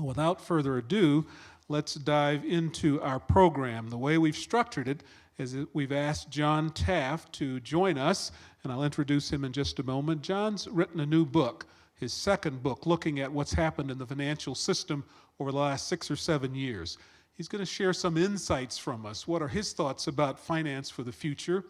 Without further ado, let's dive into our program. The way we've structured it is that we've asked John Taft to join us, and I'll introduce him in just a moment. John's written a new book, his second book, looking at what's happened in the financial system over the last 6 or 7 years. He's going to share some insights from us. What are his thoughts about finance for the future?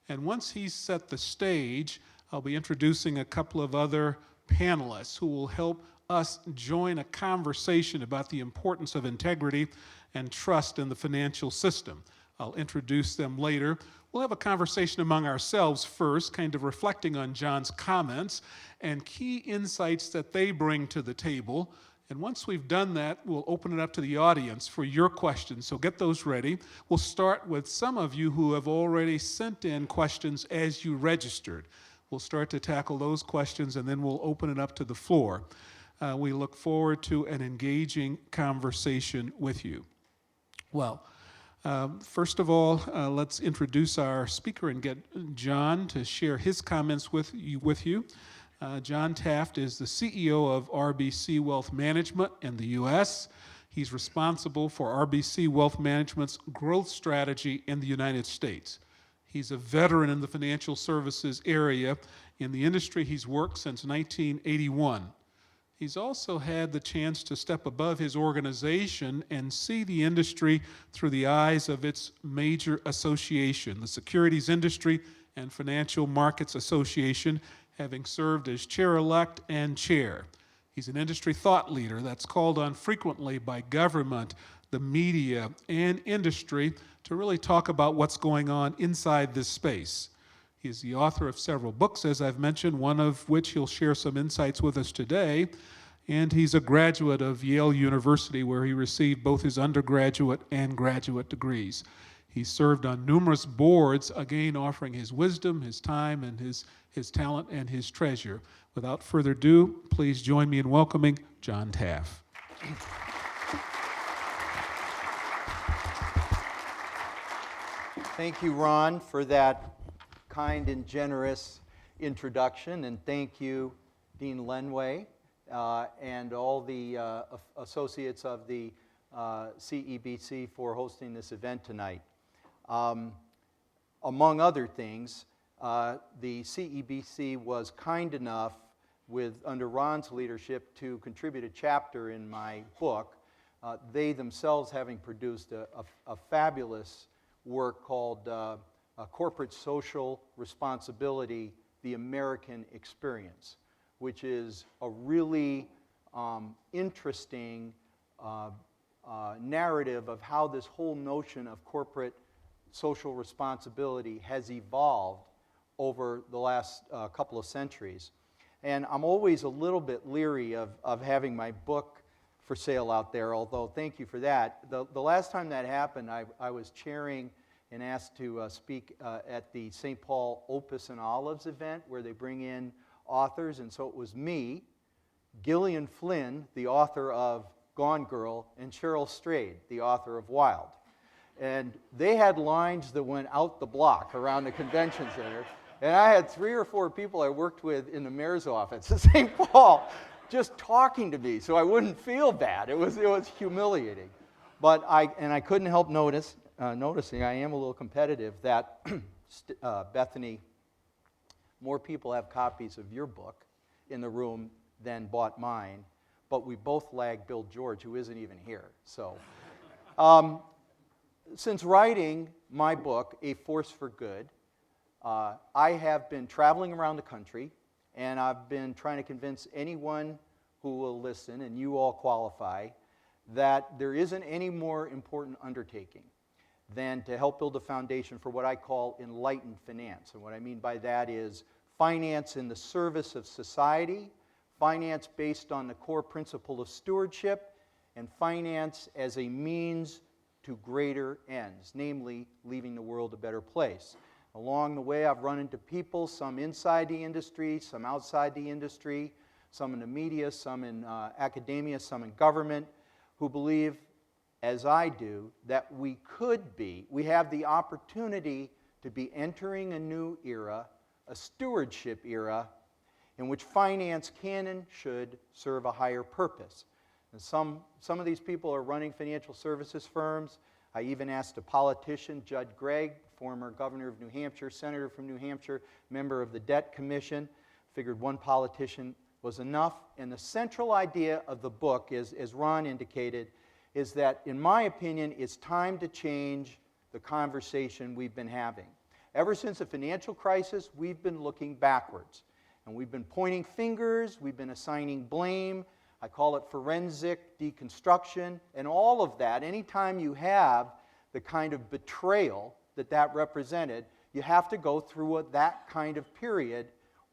And once he's set the stage, I'll be introducing a couple of other panelists who will help us join a conversation about the importance of integrity and trust in the financial system. I'll introduce them later. We'll have a conversation among ourselves first, kind of reflecting on John's comments and key insights that they bring to the table. And once we've done that, we'll open it up to the audience for your questions, so get those ready. We'll start with some of you who have already sent in questions as you registered. We'll start to tackle those questions, and then we'll open it up to the floor. We look forward to an engaging conversation with you. Well, first of all, let's introduce our speaker and get John to share his comments with you. John Taft is the CEO of RBC Wealth Management in the U.S. He's responsible for RBC Wealth Management's growth strategy in the United States. He's a veteran in the financial services area. In the industry, he's worked since 1981. He's also had the chance to step above his organization and see the industry through the eyes of its major association, the Securities Industry and Financial Markets Association, having served as chair-elect and chair. He's an industry thought leader that's called on frequently by government, the media, and industry to really talk about what's going on inside this space. He is the author of several books, as I've mentioned, one of which he'll share some insights with us today. And he's a graduate of Yale University, where he received both his undergraduate and graduate degrees. He served on numerous boards, again offering his wisdom, his time, and his talent, and his treasure. Without further ado, please join me in welcoming John Taft. Thank you, Ron, for that kind and generous introduction, and thank you, Dean Lenway, and all the associates of the CEBC for hosting this event tonight. Among other things, the CEBC was kind enough, under Ron's leadership, to contribute a chapter in my book, they themselves having produced a fabulous work called Corporate Social Responsibility, The American Experience, which is a really interesting narrative of how this whole notion of corporate social responsibility has evolved over the last couple of centuries. And I'm always a little bit leery of having my book for sale out there, although thank you for that. The last time that happened, I was chairing and asked to speak at the St. Paul Opus and Olives event, where they bring in authors, and so it was me, Gillian Flynn, the author of Gone Girl, and Cheryl Strayed, the author of Wild. And they had lines that went out the block around the convention center, and I had 3 or 4 people I worked with in the mayor's office at St. Paul just talking to me so I wouldn't feel bad. It was humiliating. But I couldn't help noticing, I am a little competitive, that Bethany, more people have copies of your book in the room than bought mine, but we both lag Bill George, who isn't even here. So, since writing my book, A Force for Good, I have been traveling around the country, and I've been trying to convince anyone who will listen, and you all qualify, that there isn't any more important undertaking than to help build a foundation for what I call enlightened finance. And what I mean by that is finance in the service of society, finance based on the core principle of stewardship, and finance as a means to greater ends, namely leaving the world a better place. Along the way, I've run into people, some inside the industry, some outside the industry, some in the media, some in academia, some in government, who believe, as I do, that we have the opportunity to be entering a new era, a stewardship era, in which finance can and should serve a higher purpose. And some of these people are running financial services firms. I even asked a politician, Judd Gregg, former governor of New Hampshire, senator from New Hampshire, member of the Debt Commission. Figured one politician was enough. And the central idea of the book is, as Ron indicated, is that, in my opinion, it's time to change the conversation we've been having. Ever since the financial crisis, we've been looking backwards. And we've been pointing fingers, we've been assigning blame. I call it forensic deconstruction. And all of that, anytime you have the kind of betrayal that represented, you have to go through that kind of period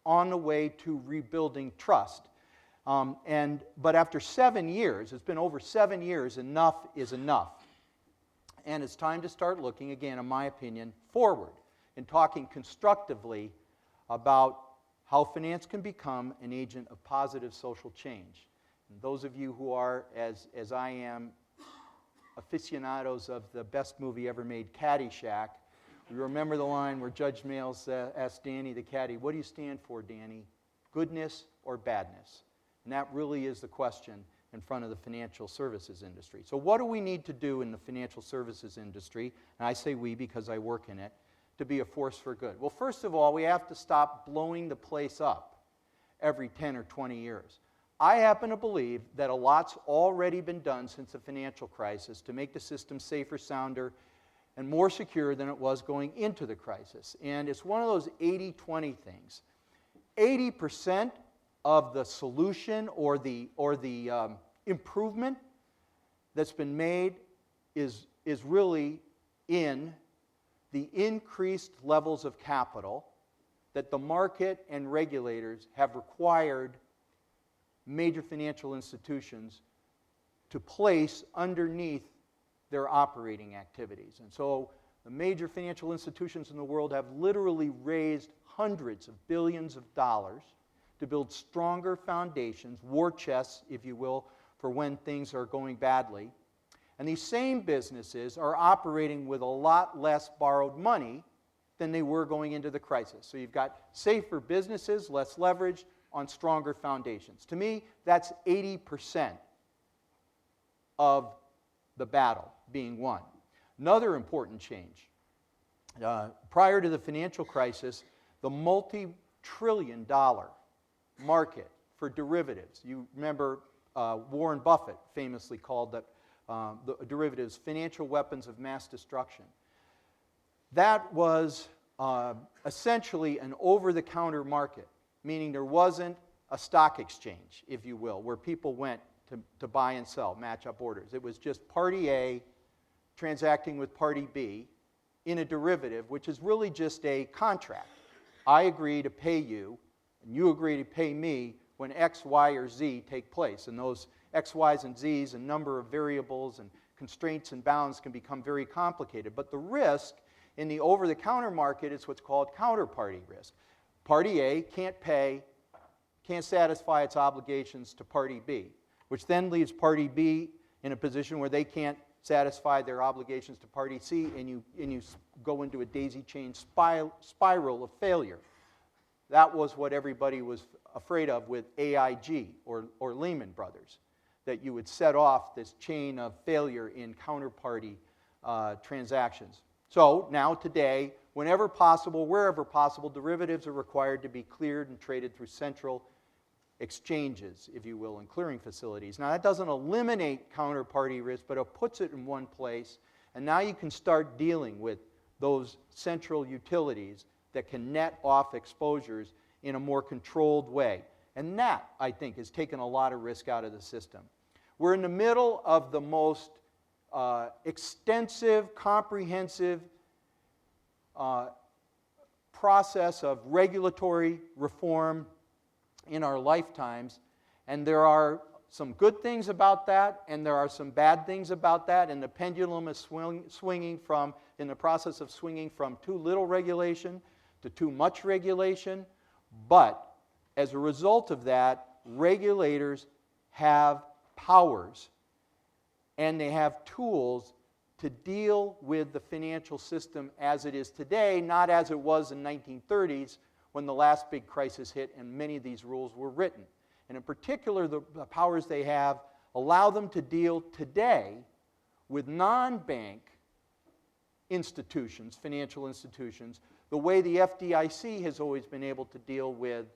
on the way to rebuilding trust. But after 7 years, it's been over 7 years, enough is enough. And it's time to start looking, again, in my opinion, forward and talking constructively about how finance can become an agent of positive social change. And those of you who are, as I am, aficionados of the best movie ever made, Caddyshack, you remember the line where Judge Males asked Danny the caddy, "What do you stand for, Danny? Goodness or badness?" And that really is the question in front of the financial services industry. So what do we need to do in the financial services industry, and I say we because I work in it, to be a force for good? Well, first of all, we have to stop blowing the place up every 10 or 20 years. I happen to believe that a lot's already been done since the financial crisis to make the system safer, sounder, and more secure than it was going into the crisis. And it's one of those 80-20 things. 80% of the solution or the improvement that's been made is really in the increased levels of capital that the market and regulators have required major financial institutions to place underneath their operating activities. And so the major financial institutions in the world have literally raised hundreds of billions of dollars to build stronger foundations, war chests, if you will, for when things are going badly. And these same businesses are operating with a lot less borrowed money than they were going into the crisis. So you've got safer businesses, less leverage, on stronger foundations. To me, that's 80% of the battle being won. Another important change. Prior to the financial crisis, the multi-trillion-dollar market for derivatives, you remember Warren Buffett famously called the derivatives financial weapons of mass destruction. That was essentially an over-the-counter market, meaning there wasn't a stock exchange, if you will, where people went to buy and sell, match up orders. It was just party A transacting with party B in a derivative, which is really just a contract. I agree to pay you, and you agree to pay me when X, Y, or Z take place. And those X, Ys, and Zs, a number of variables and constraints and bounds can become very complicated. But the risk in the over-the-counter market is what's called counterparty risk. Party A can't pay, can't satisfy its obligations to party B, which then leaves party B in a position where they can't satisfy their obligations to party C, and you go into a daisy-chain spiral of failure. That was what everybody was afraid of with AIG or Lehman Brothers, that you would set off this chain of failure in counterparty transactions. So now today, whenever possible, wherever possible, derivatives are required to be cleared and traded through central exchanges, if you will, and clearing facilities. Now that doesn't eliminate counterparty risk, but it puts it in one place, and now you can start dealing with those central utilities that can net off exposures in a more controlled way. And that, I think, has taken a lot of risk out of the system. We're in the middle of the most extensive, comprehensive process of regulatory reform in our lifetimes, and there are some good things about that, and there are some bad things about that, and the pendulum is swinging from, in the process of swinging from too little regulation to too much regulation. But as a result of that, regulators have powers, and they have tools to deal with the financial system as it is today, not as it was in the 1930s when the last big crisis hit and many of these rules were written. And in particular, the powers they have allow them to deal today with non-bank institutions, financial institutions, the way the FDIC has always been able to deal with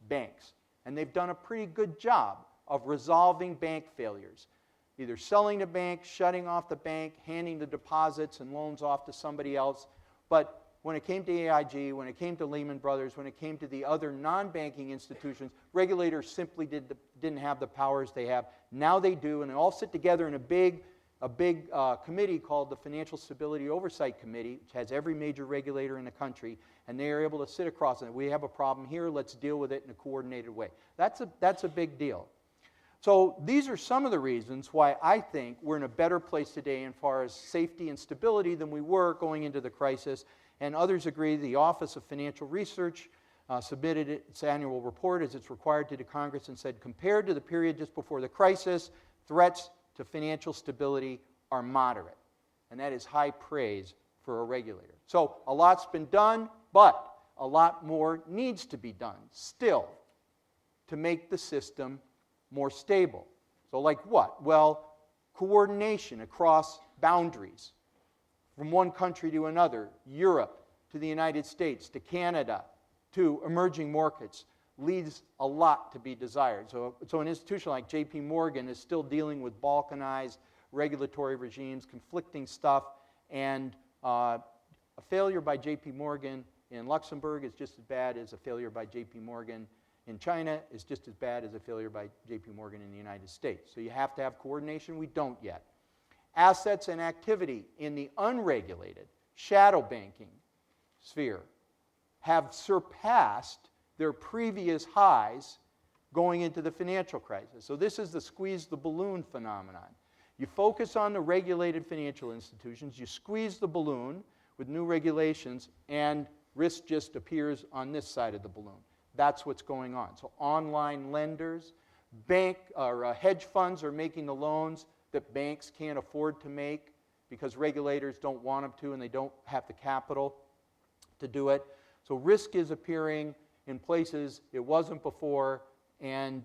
banks. And they've done a pretty good job of resolving bank failures, either selling the bank, shutting off the bank, handing the deposits and loans off to somebody else. But when it came to AIG, when it came to Lehman Brothers, when it came to the other non-banking institutions, regulators simply didn't have the powers they have. Now they do, and they all sit together in a big committee called the Financial Stability Oversight Committee, which has every major regulator in the country, and they are able to sit across it. We have a problem here, let's deal with it in a coordinated way. That's a big deal. So these are some of the reasons why I think we're in a better place today as far as safety and stability than we were going into the crisis. And others agree. The Office of Financial Research submitted its annual report as it's required to Congress and said, compared to the period just before the crisis, threats to financial stability are moderate. And that is high praise for a regulator. So a lot's been done, but a lot more needs to be done still to make the system more stable. So like what? Well, coordination across boundaries from one country to another, Europe to the United States to Canada to emerging markets, leaves a lot to be desired. So an institution like JP Morgan is still dealing with balkanized regulatory regimes, conflicting stuff, and a failure by JP Morgan in Luxembourg is just as bad as a failure by JP Morgan in China, is just as bad as a failure by JP Morgan in the United States. So you have to have coordination. We don't yet. Assets and activity in the unregulated shadow banking sphere have surpassed their previous highs going into the financial crisis. So this is the squeeze the balloon phenomenon. You focus on the regulated financial institutions, you squeeze the balloon with new regulations, and risk just appears on this side of the balloon. That's what's going on. So online lenders, hedge funds are making the loans that banks can't afford to make because regulators don't want them to and they don't have the capital to do it. So risk is appearing in places it wasn't before, and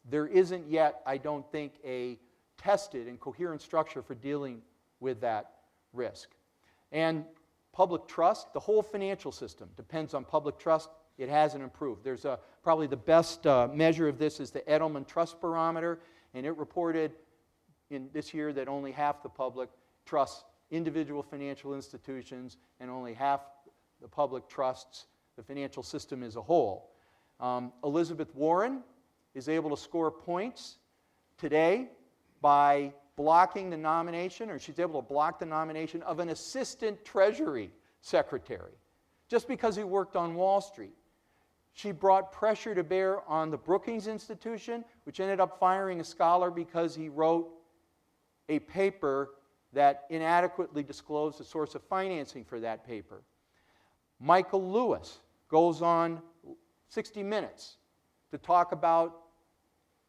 there isn't yet, I don't think, a tested and coherent structure for dealing with that risk. And public trust, the whole financial system depends on public trust. It hasn't improved. There's probably the best measure of this is the Edelman Trust Barometer, and it reported in this year that only half the public trusts individual financial institutions and only half the public trusts the financial system as a whole. Elizabeth Warren is able to score points today by blocking the nomination, or she's able to block the nomination of an assistant Treasury Secretary just because he worked on Wall Street. She brought pressure to bear on the Brookings Institution, which ended up firing a scholar because he wrote a paper that inadequately disclosed the source of financing for that paper. Michael Lewis goes on 60 Minutes to talk about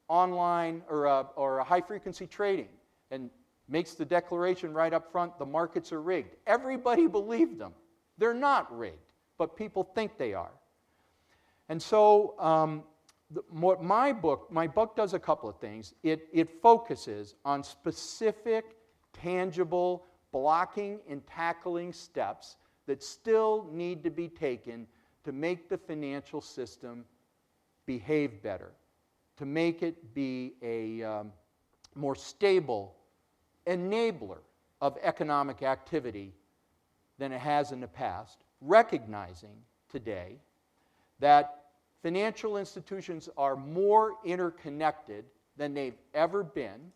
online or high-frequency trading and makes the declaration right up front, the markets are rigged. Everybody believed them. They're not rigged, but people think they are. And so my book does a couple of things. It focuses on specific, tangible, blocking and tackling steps that still need to be taken to make the financial system behave better, to make it be a more stable enabler of economic activity than it has in the past, recognizing today that financial institutions are more interconnected than they've ever been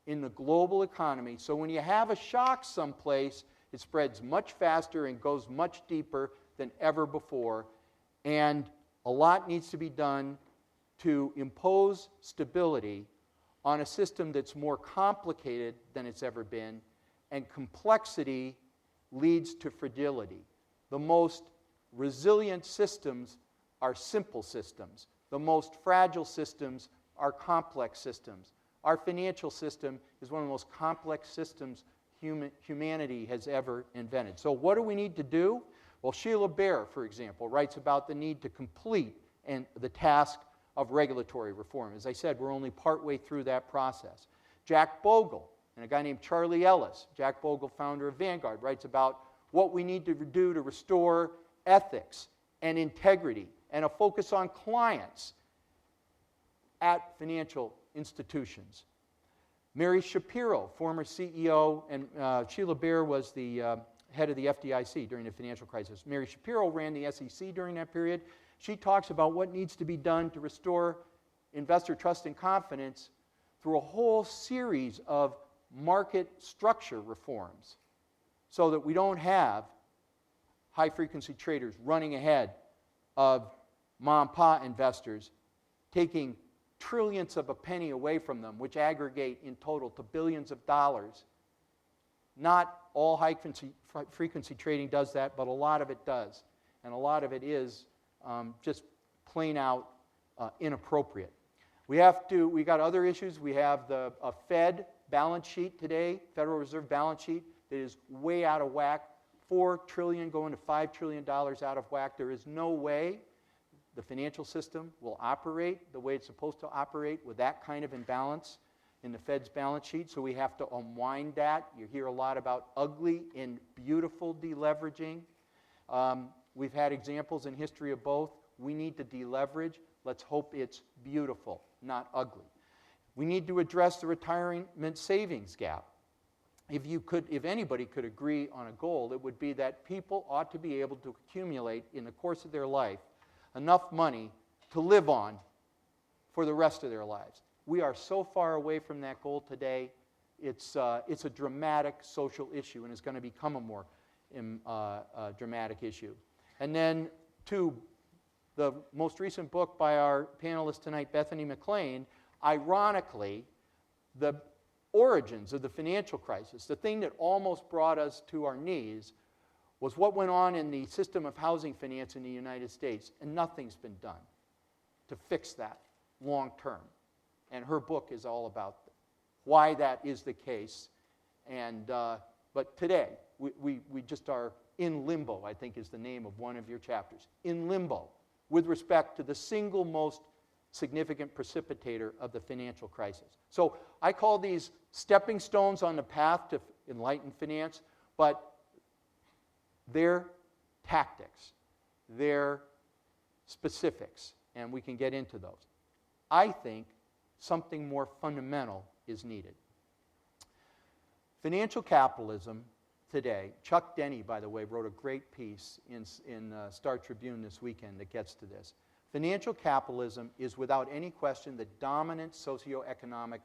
in the global economy. So when you have a shock someplace, it spreads much faster and goes much deeper than ever before. And a lot needs to be done to impose stability on a system that's more complicated than it's ever been. And complexity leads to fragility. The most resilient systems are simple systems. The most fragile systems are complex systems. Our financial system is one of the most complex systems humanity has ever invented. So what do we need to do? Well, Sheila Bair, for example, writes about the need to complete the task of regulatory reform. As I said, we're only partway through that process. Jack Bogle and a guy named Charlie Ellis, Jack Bogle, founder of Vanguard, writes about what we need to do to restore ethics and integrity and a focus on clients at financial institutions. Mary Shapiro, former CEO, and Sheila Bair was the head of the FDIC during the financial crisis. Mary Shapiro ran the SEC during that period. She talks about what needs to be done to restore investor trust and confidence through a whole series of market structure reforms so that we don't have high-frequency traders running ahead of mom-and-pop investors, taking trillions of a penny away from them, which aggregate in total to billions of dollars. Not all high-frequency trading does that, but a lot of it does. And a lot of it is just plain out inappropriate. We got other issues. We have a Fed balance sheet today, Federal Reserve balance sheet, that is way out of whack. $4 trillion going to $5 trillion out of whack. There is no way the financial system will operate the way it's supposed to operate with that kind of imbalance in the Fed's balance sheet, so we have to unwind that. You hear a lot about ugly and beautiful deleveraging. We've had examples in history of both. We need to deleverage. Let's hope it's beautiful, not ugly. We need to address the retirement savings gap. If anybody could agree on a goal, it would be that people ought to be able to accumulate in the course of their life enough money to live on for the rest of their lives. We are so far away from that goal today. It's a dramatic social issue, and it's going to become a more dramatic issue. And then, the most recent book by our panelist tonight, Bethany McLean, ironically, the origins of the financial crisis, the thing that almost brought us to our knees, was what went on in the system of housing finance in the United States, and nothing's been done to fix that long term. And her book is all about why that is the case. And but today, we just are in limbo, I think is the name of one of your chapters, in limbo with respect to the single most significant precipitator of the financial crisis. So I call these stepping stones on the path to enlightened finance, but they're tactics, they're specifics, and we can get into those. I think something more fundamental is needed. Financial capitalism today, Chuck Denny, by the way, wrote a great piece in Star Tribune this weekend that gets to this. Financial capitalism is without any question the dominant socioeconomic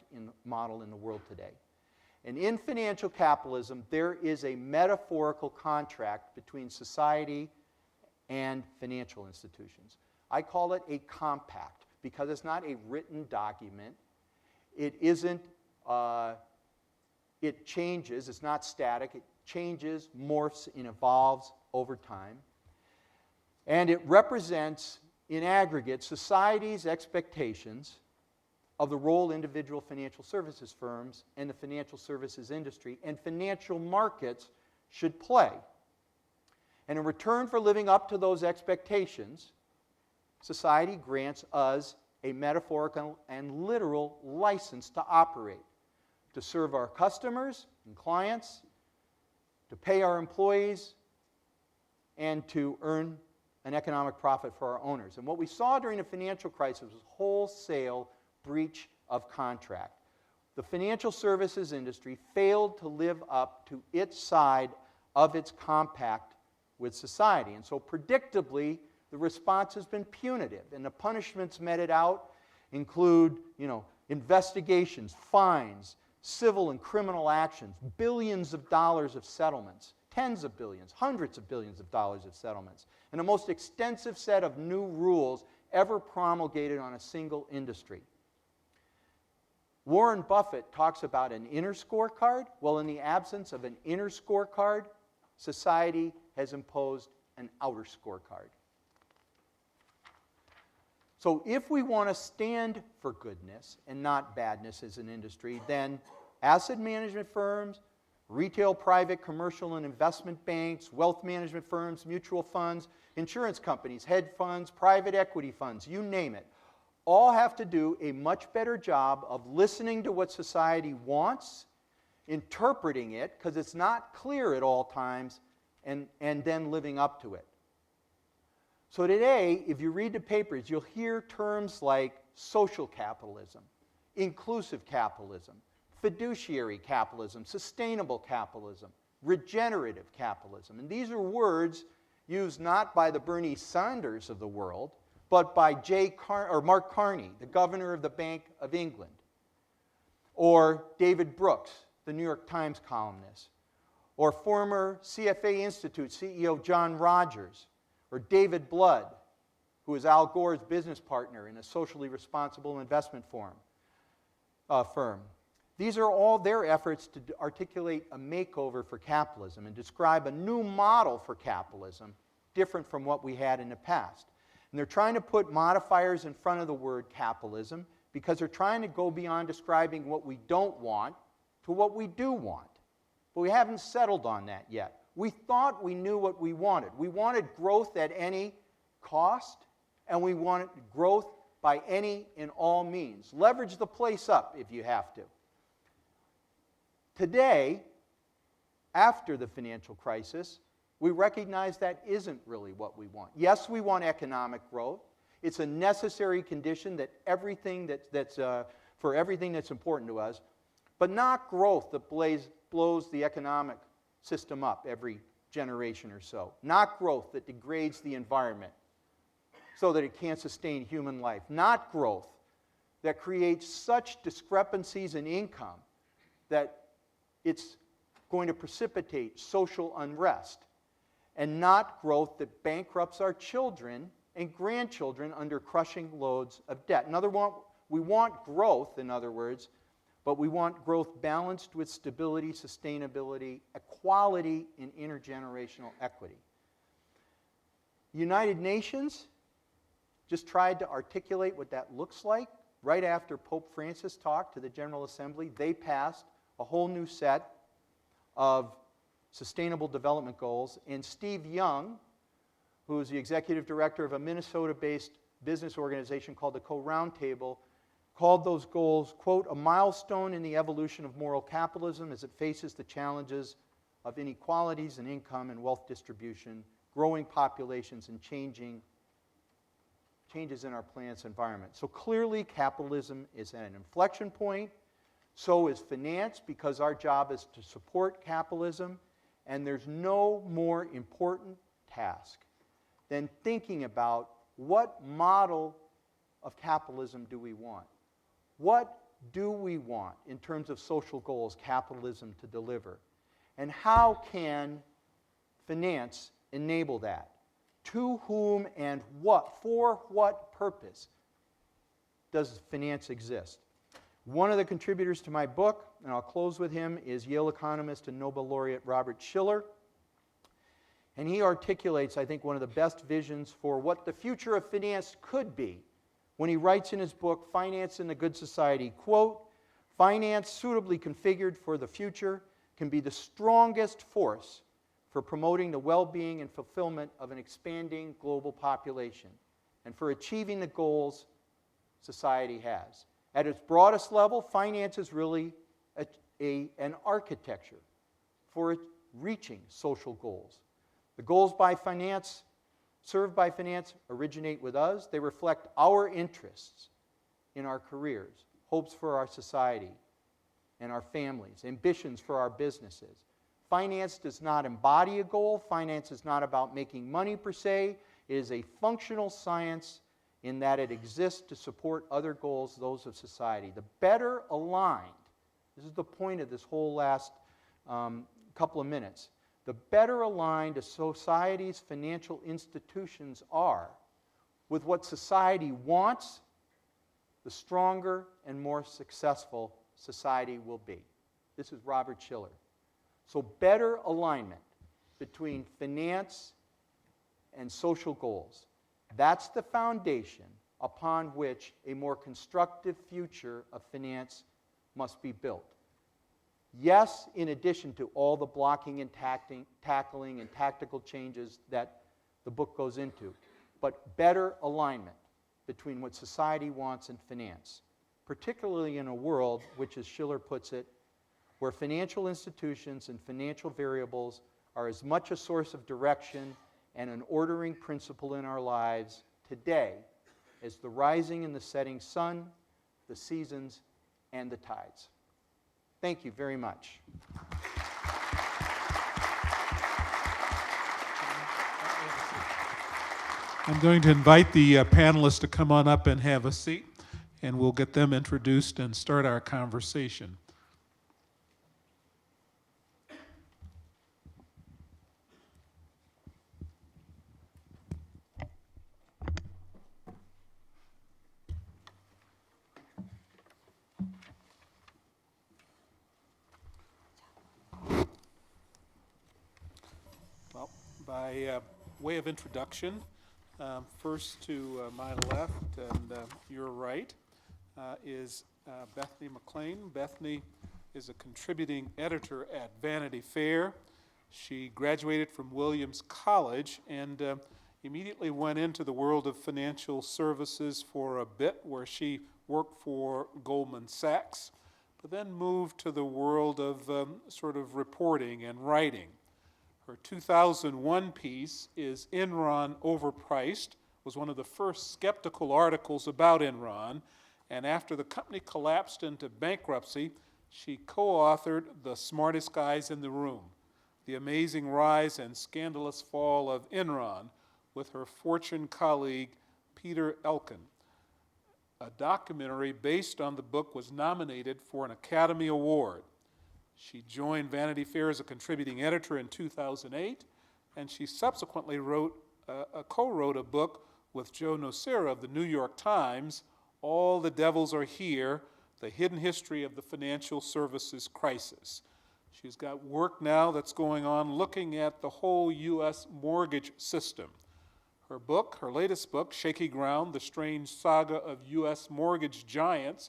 model in the world today. And in financial capitalism, there is a metaphorical contract between society and financial institutions. I call it a compact because it's not a written document. It isn't, it changes, it's not static, it changes, morphs, and evolves over time. And it represents, in aggregate, society's expectations of the role individual financial services firms and the financial services industry and financial markets should play. And in return for living up to those expectations, society grants us a metaphorical and literal license to operate, to serve our customers and clients, to pay our employees, and to earn an economic profit for our owners. And what we saw during the financial crisis was wholesale breach of contract. The financial services industry failed to live up to its side of its compact with society. And so predictably, the response has been punitive, and the punishments meted out include, investigations, fines, civil and criminal actions, billions of dollars of settlements, tens of billions, hundreds of billions of dollars of settlements, and the most extensive set of new rules ever promulgated on a single industry. Warren Buffett talks about an inner scorecard. Well, in the absence of an inner scorecard, society has imposed an outer scorecard. So if we want to stand for goodness and not badness as an industry, then asset management firms, retail, private, commercial, and investment banks, wealth management firms, mutual funds, insurance companies, hedge funds, private equity funds, you name it, all have to do a much better job of listening to what society wants, interpreting it, because it's not clear at all times, and then living up to it. So today, if you read the papers, you'll hear terms like social capitalism, inclusive capitalism, fiduciary capitalism, sustainable capitalism, regenerative capitalism. And these are words used not by the Bernie Sanders of the world, but by Mark Carney, the governor of the Bank of England, or David Brooks, the New York Times columnist, or former CFA Institute CEO John Rogers, or David Blood, who is Al Gore's business partner in a socially responsible investment firm. These are all their efforts to articulate a makeover for capitalism and describe a new model for capitalism different from what we had in the past. And they're trying to put modifiers in front of the word capitalism because they're trying to go beyond describing what we don't want to what we do want. But we haven't settled on that yet. We thought we knew what we wanted. We wanted growth at any cost, and we wanted growth by any and all means. Leverage the place up if you have to. Today, after the financial crisis, we recognize that isn't really what we want. Yes, we want economic growth. It's a necessary condition that for everything that's important to us, but not growth that blows the economic system up every generation or so. Not growth that degrades the environment so that it can't sustain human life. Not growth that creates such discrepancies in income that it's going to precipitate social unrest. And not growth that bankrupts our children and grandchildren under crushing loads of debt. In other words, we want growth, in other words, but we want growth balanced with stability, sustainability, equality, and intergenerational equity. United Nations just tried to articulate what that looks like. Right after Pope Francis talked to the General Assembly, they passed a whole new set of Sustainable Development Goals, and Steve Young, who is the executive director of a Minnesota-based business organization called the Co-Roundtable, called those goals, quote, a milestone in the evolution of moral capitalism as it faces the challenges of inequalities in income and wealth distribution, growing populations, and changes in our planet's environment. So clearly, capitalism is at an inflection point. So is finance, because our job is to support capitalism. And there's no more important task than thinking about what model of capitalism do we want? What do we want in terms of social goals capitalism to deliver? And how can finance enable that? To whom and what? For what purpose does finance exist? One of the contributors to my book, and I'll close with him, is Yale economist and Nobel laureate Robert Shiller. And he articulates, I think, one of the best visions for what the future of finance could be when he writes in his book, Finance in the Good Society, quote, finance suitably configured for the future can be the strongest force for promoting the well-being and fulfillment of an expanding global population and for achieving the goals society has. At its broadest level, finance is really an architecture for reaching social goals. The goals served by finance originate with us. They reflect our interests in our careers, hopes for our society and our families, ambitions for our businesses. Finance does not embody a goal. Finance is not about making money per se. It is a functional science in that it exists to support other goals, those of society. The better aligned, this is the point of this whole last couple of minutes, the better aligned a society's financial institutions are with what society wants, the stronger and more successful society will be. This is Robert Shiller. So better alignment between finance and social goals. That's the foundation upon which a more constructive future of finance must be built. Yes, in addition to all the blocking and tackling and tactical changes that the book goes into, but better alignment. between what society wants and finance, particularly in a world, which as Schiller puts it, where financial institutions and financial variables are as much a source of direction and an ordering principle in our lives today as the rising and the setting sun, the seasons, and the tides. Thank you very much. I'm going to invite the panelists to come on up and have a seat, and we'll get them introduced and start our conversation. Well, by way of introduction, first to my left and your right is Bethany McLean. Bethany is a contributing editor at Vanity Fair. She graduated from Williams College and immediately went into the world of financial services for a bit, where she worked for Goldman Sachs, but then moved to the world of sort of reporting and writing. Her 2001 piece is Enron Overpriced, was one of the first skeptical articles about Enron, and after the company collapsed into bankruptcy, she co-authored The Smartest Guys in the Room, The Amazing Rise and Scandalous Fall of Enron, with her Fortune colleague Peter Elkin. A documentary based on the book was nominated for an Academy Award. She joined Vanity Fair as a contributing editor in 2008, and she subsequently co-wrote a book with Joe Nocera of the New York Times, All the Devils Are Here, The Hidden History of the Financial Services Crisis. She's got work now that's going on looking at the whole U.S. mortgage system. Her book, her latest book, Shaky Ground, The Strange Saga of U.S. Mortgage Giants,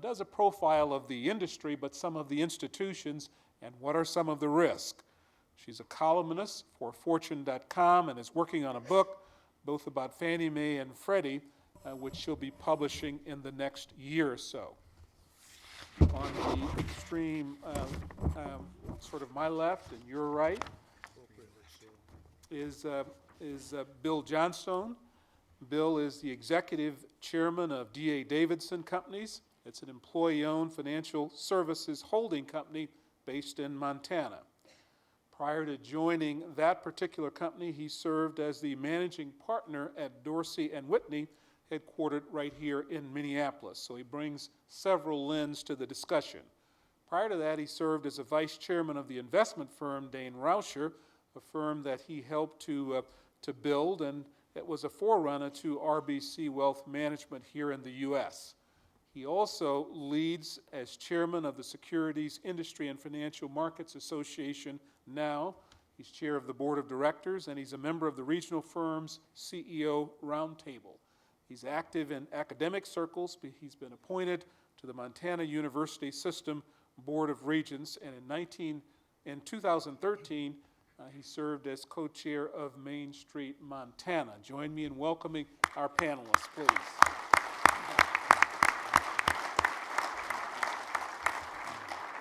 does a profile of the industry, but some of the institutions, and what are some of the risks. She's a columnist for Fortune.com and is working on a book both about Fannie Mae and Freddie, which she'll be publishing in the next year or so. On the extreme, sort of my left and your right, is Bill Johnstone. Bill is the executive chairman of D.A. Davidson Companies. It's an employee-owned financial services holding company based in Montana. Prior to joining that particular company, he served as the managing partner at Dorsey & Whitney, headquartered right here in Minneapolis. So he brings several lenses to the discussion. Prior to that, he served as a vice chairman of the investment firm Dane Rauscher, a firm that he helped to build, and it was a forerunner to RBC Wealth Management here in the U.S. He also leads as chairman of the Securities Industry and Financial Markets Association now. He's chair of the board of directors, and he's a member of the regional firm's CEO Roundtable. He's active in academic circles. He's been appointed to the Montana University System Board of Regents, and in 2013, he served as co-chair of Main Street, Montana. Join me in welcoming our panelists, please.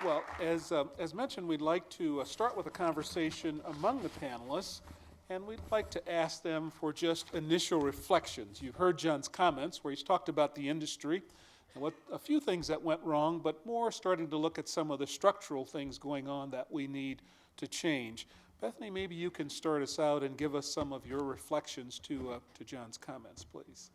Well, as mentioned, we'd like to start with a conversation among the panelists, and we'd like to ask them for just initial reflections. You've heard John's comments where he's talked about the industry and a few things that went wrong, but more starting to look at some of the structural things going on that we need to change. Bethany, maybe you can start us out and give us some of your reflections to John's comments, please.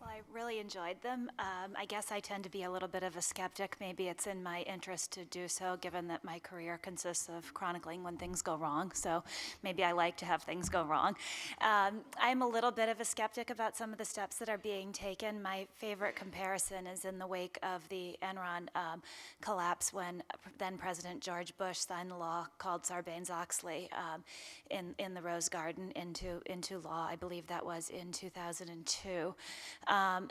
Well, I really enjoyed them. I guess I tend to be a little bit of a skeptic. Maybe it's in my interest to do so, given that my career consists of chronicling when things go wrong. So maybe I like to have things go wrong. I'm a little bit of a skeptic about some of the steps that are being taken. My favorite comparison is in the wake of the Enron collapse, when then President George Bush signed the law called Sarbanes-Oxley in the Rose Garden into law. I believe that was in 2002.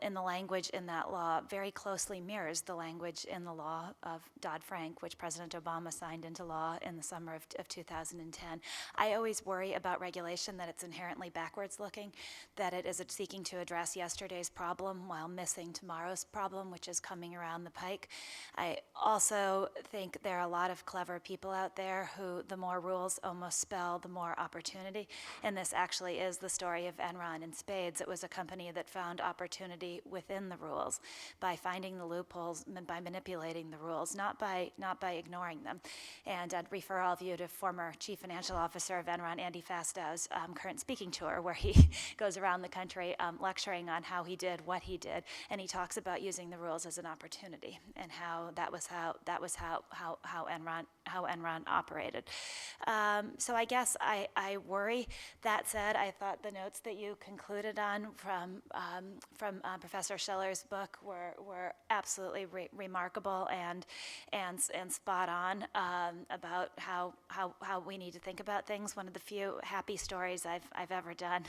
in the language in that law very closely mirrors the language in the law of Dodd-Frank, which President Obama signed into law in the summer of 2010. I always worry about regulation that it's inherently backwards looking, that it is seeking to address yesterday's problem while missing tomorrow's problem, which is coming around the pike. I also think there are a lot of clever people out there who the more rules almost spell the more opportunity, and this actually is the story of Enron in spades. It was a company that found opportunity within the rules by finding the loopholes, by manipulating the rules, not by ignoring them. And I'd refer all of you to former Chief Financial Officer of Enron, Andy Fastow's current speaking tour, where he goes around the country lecturing on how he did what he did, and he talks about using the rules as an opportunity and how Enron operated. So I guess I worry. That said, I thought the notes that you concluded on from Professor Schiller's book were absolutely remarkable and spot on about how we need to think about things. One of the few happy stories I've ever done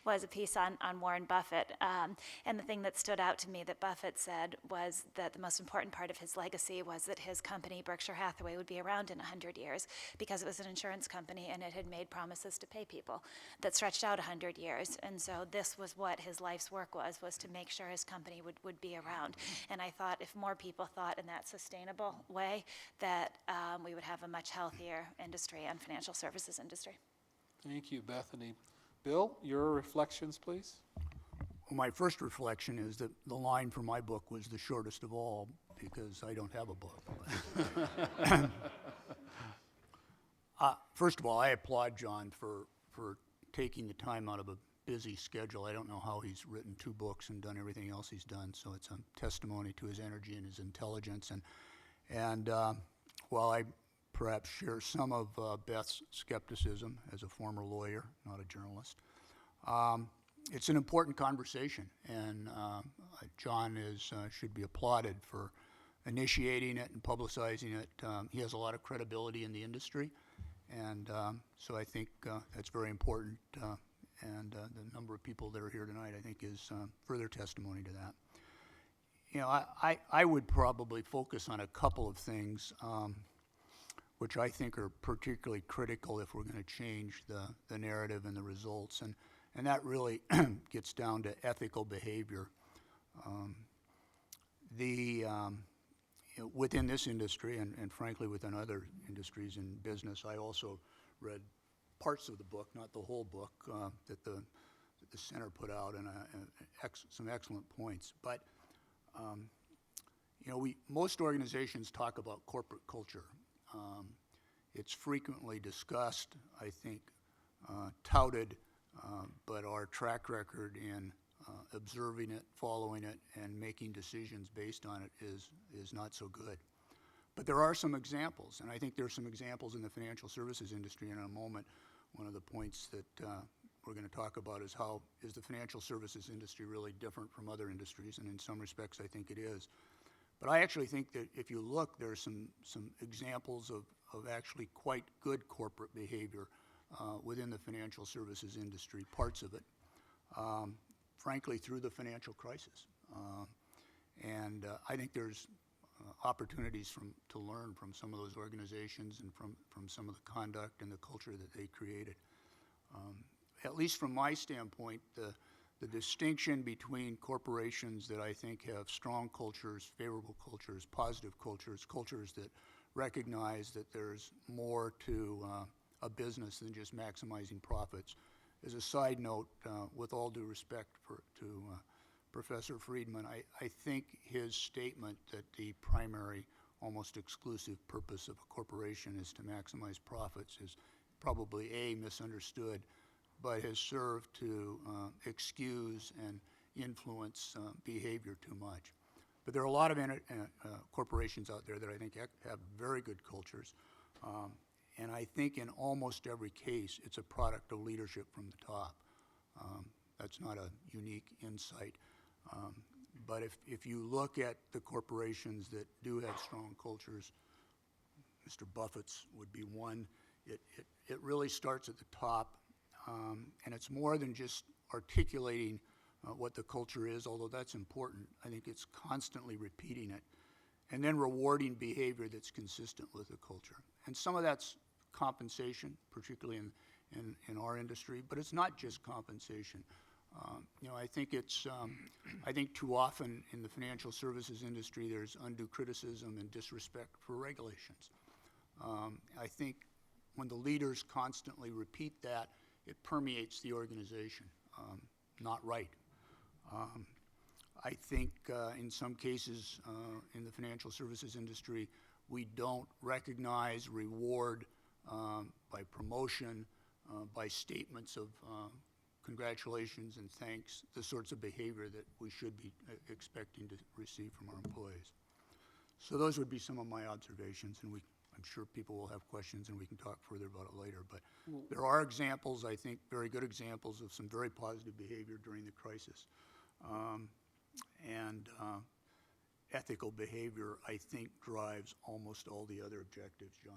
was a piece on Warren Buffett. And the thing that stood out to me that Buffett said was that the most important part of his legacy was that his company, Berkshire Hathaway, would be around in 100 years because it was an insurance company and it had made promises to pay people that stretched out 100 years. And so this was what his life's work was to make sure his company would be around. And I thought if more people thought in that sustainable way, that we would have a much healthier industry and financial services industry. Thank you, Bethany. Bill, your reflections, please. Well, my first reflection is that the line from my book was the shortest of all because I don't have a book. First of all, I applaud John for taking the time out of a busy schedule. I don't know how he's written 2 books and done everything else he's done, so it's a testimony to his energy and his intelligence. And while I perhaps share some of Beth's skepticism as a former lawyer, not a journalist, it's an important conversation, and John should be applauded for initiating it and publicizing it. He has a lot of credibility in the industry, and so I think that's very important, and the number of people that are here tonight, I think, is further testimony to that. You know, I would probably focus on a couple of things which I think are particularly critical if we're going to change the narrative and the results, and that really gets down to ethical behavior. Within this industry, and frankly within other industries in business, I also read parts of the book, not the whole book, that the center put out, and some excellent points. But you know, most organizations talk about corporate culture. It's frequently discussed, I think, touted, but our track record in observing it, following it, and making decisions based on it is not so good. But there are some examples, and I think there are some examples in the financial services industry. And in a moment, one of the points that we're going to talk about is how is the financial services industry really different from other industries, and in some respects I think it is. But I actually think that if you look, there are some examples of actually quite good corporate behavior within the financial services industry, parts of it, frankly, through the financial crisis. And I think there's opportunities to learn from some of those organizations and from some of the conduct and the culture that they created. At least from my standpoint, the distinction between corporations that I think have strong cultures, favorable cultures, positive cultures, cultures that recognize that there's more to a business than just maximizing profits. As a side note, with all due respect to Professor Friedman, I think his statement that the primary, almost exclusive purpose of a corporation is to maximize profits is probably A, misunderstood, but has served to excuse and influence behavior too much. But there are a lot of corporations out there that I think have very good cultures, and I think in almost every case it's a product of leadership from the top. That's not a unique insight. But if you look at the corporations that do have strong cultures, Mr. Buffett's would be one. It really starts at the top, and it's more than just articulating what the culture is, although that's important. I think it's constantly repeating it, and then rewarding behavior that's consistent with the culture. And some of that's compensation, particularly in our industry, but it's not just compensation. I think I think too often in the financial services industry there's undue criticism and disrespect for regulations. I think when the leaders constantly repeat that, it permeates the organization. Not right. I think in some cases in the financial services industry, we don't recognize, reward by promotion, by statements of congratulations and thanks, the sorts of behavior that we should be expecting to receive from our employees. So those would be some of my observations, and I'm sure people will have questions and we can talk further about it later. But there are examples, I think, very good examples of some very positive behavior during the crisis. Ethical behavior, I think, drives almost all the other objectives, John.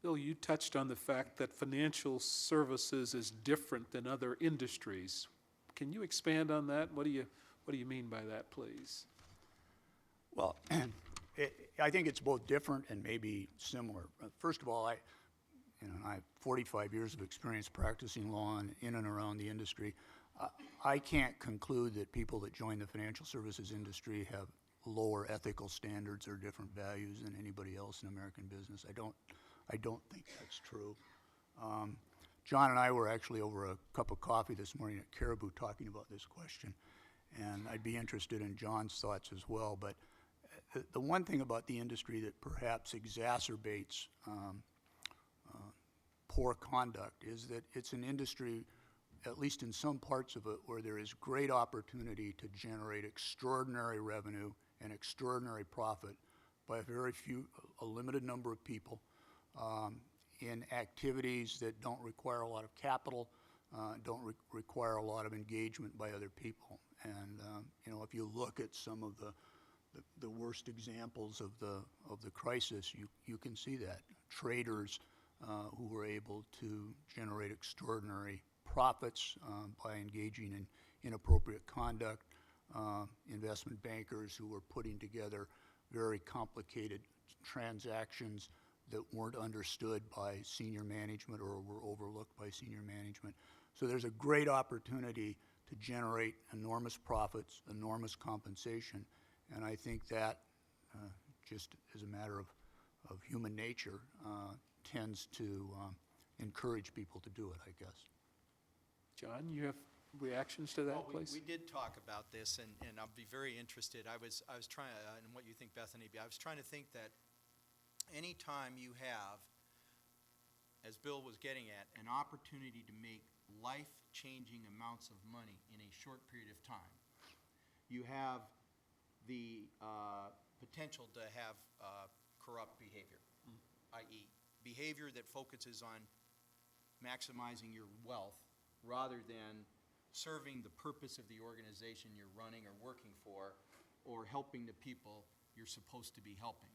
Bill, you touched on the fact that financial services is different than other industries. Can you expand on that? What do you mean by that, please? Well, I think it's both different and maybe similar. First of all, I have 45 years of experience practicing law in and around the industry. I can't conclude that people that join the financial services industry have lower ethical standards or different values than anybody else in American business. I don't think that's true. John and I were actually over a cup of coffee this morning at Caribou talking about this question, and I'd be interested in John's thoughts as well. But the one thing about the industry that perhaps exacerbates poor conduct is that it's an industry, at least in some parts of it, where there is great opportunity to generate extraordinary revenue and extraordinary profit by a limited number of people in activities that don't require a lot of capital, don't require a lot of engagement by other people. And if you look at some of the worst examples of the crisis, you can see that. Traders who were able to generate extraordinary profits by engaging in inappropriate conduct, investment bankers who were putting together very complicated transactions that weren't understood by senior management or were overlooked by senior management. So there's a great opportunity to generate enormous profits, enormous compensation, and I think that just as a matter of human nature tends to encourage people to do it, I guess. John, you have reactions to that, Well, please? we did talk about this, and I'll be very interested. I was trying, and what you think, Bethany, I was trying to think that any time you have, as Bill was getting at, an opportunity to make life-changing amounts of money in a short period of time, you have the potential to have corrupt behavior, i.e. behavior that focuses on maximizing your wealth rather than serving the purpose of the organization you're running or working for, or helping the people you're supposed to be helping.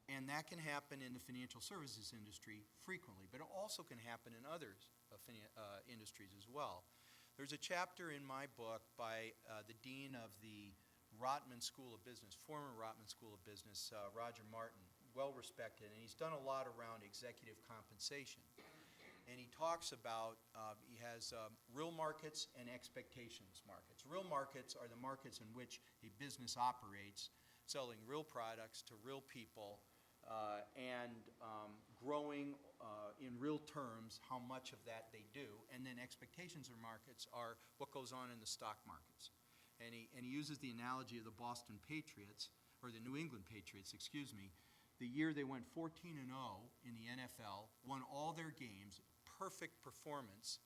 And that can happen in the financial services industry frequently, but it also can happen in other industries as well. There's a chapter in my book by the dean of the Rotman School of Business, former Rotman School of Business, Roger Martin, well respected, and he's done a lot around executive compensation. And he talks about, he has real markets and expectations markets. Real markets are the markets in which a business operates, selling real products to real people and growing in real terms how much of that they do. And then expectations or markets are what goes on in the stock markets. And he uses the analogy of the Boston Patriots, or the New England Patriots, excuse me. The year they went 14-0 in the NFL, won all their games, perfect performance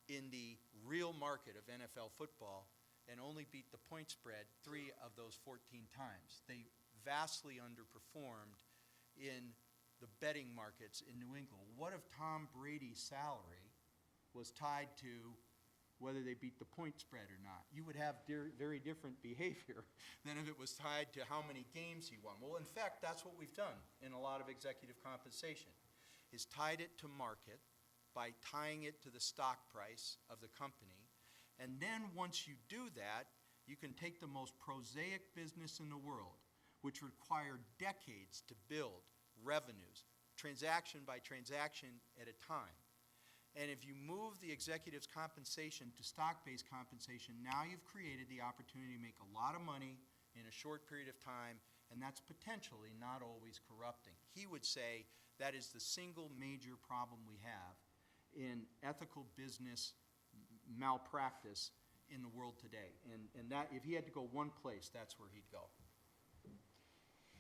in the real market of NFL football, and only beat the point spread 3 of those 14 times. They vastly underperformed in the betting markets in New England. What if Tom Brady's salary was tied to whether they beat the point spread or not? You would have very different behavior than if it was tied to how many games he won. Well, in fact, that's what we've done in a lot of executive compensation, is tied it to market by tying it to the stock price of the company, And then once you do that, you can take the most prosaic business in the world, which required decades to build revenues, transaction by transaction at a time. And if you move the executive's compensation to stock-based compensation, now you've created the opportunity to make a lot of money in a short period of time, and that's potentially not always corrupting. He would say that is the single major problem we have in ethical business malpractice in the world today. And that, if he had to go one place, that's where he'd go.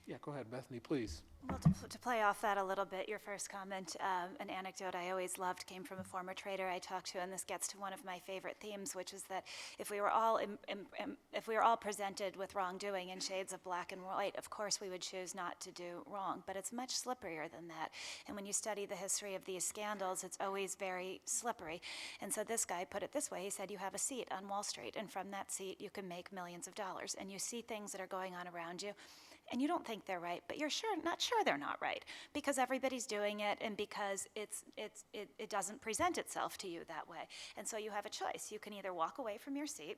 Yeah, go ahead, Bethany, please. Well, to play off that a little bit, your first comment, an anecdote I always loved came from a former trader I talked to, and this gets to one of my favorite themes, which is that if we were all presented with wrongdoing in shades of black and white, of course we would choose not to do wrong, but it's much slipperier than that. And when you study the history of these scandals, it's always very slippery. And so this guy put it this way, he said, you have a seat on Wall Street, and from that seat you can make millions of dollars, and you see things that are going on around you, and you don't think they're right, but you're not sure they're not right, because everybody's doing it and because it doesn't present itself to you that way. And so you have a choice. You can either walk away from your seat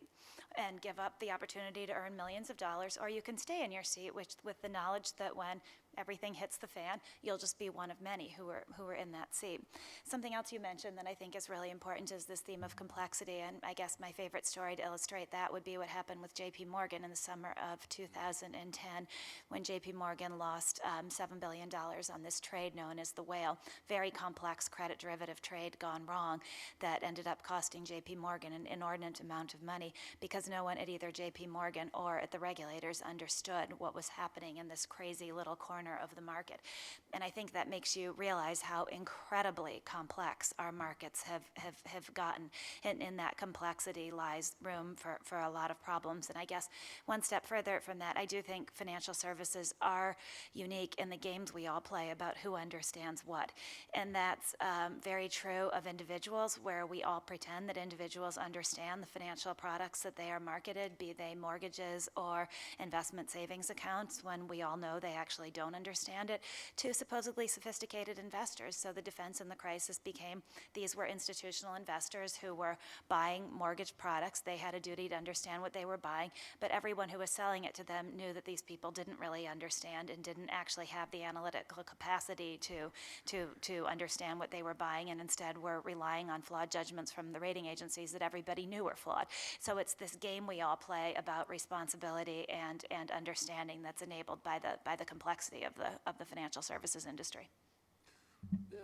and give up the opportunity to earn millions of dollars, or you can stay in your seat with the knowledge that when everything hits the fan, you'll just be one of many who are in that seat. Something else you mentioned that I think is really important is this theme of complexity, and I guess my favorite story to illustrate that would be what happened with JP Morgan in the summer of 2010, when JP Morgan lost $7 billion on this trade known as the whale, very complex credit derivative trade gone wrong that ended up costing JP Morgan an inordinate amount of money because no one at either JP Morgan or at the regulators understood what was happening in this crazy little corner of the market. And I think that makes you realize how incredibly complex our markets have gotten. And in that complexity lies room for a lot of problems. And I guess one step further from that, I do think financial services are unique in the games we all play about who understands what. And that's very true of individuals, where we all pretend that individuals understand the financial products that they are marketed, be they mortgages or investment savings accounts, when we all know they actually don't understand it, to supposedly sophisticated investors. So the defense in the crisis became these were institutional investors who were buying mortgage products. They had a duty to understand what they were buying, but everyone who was selling it to them knew that these people didn't really understand and didn't actually have the analytical capacity to understand what they were buying, and instead were relying on flawed judgments from the rating agencies that everybody knew were flawed. So it's this game we all play about responsibility and understanding that's enabled by the complexity of the financial services industry.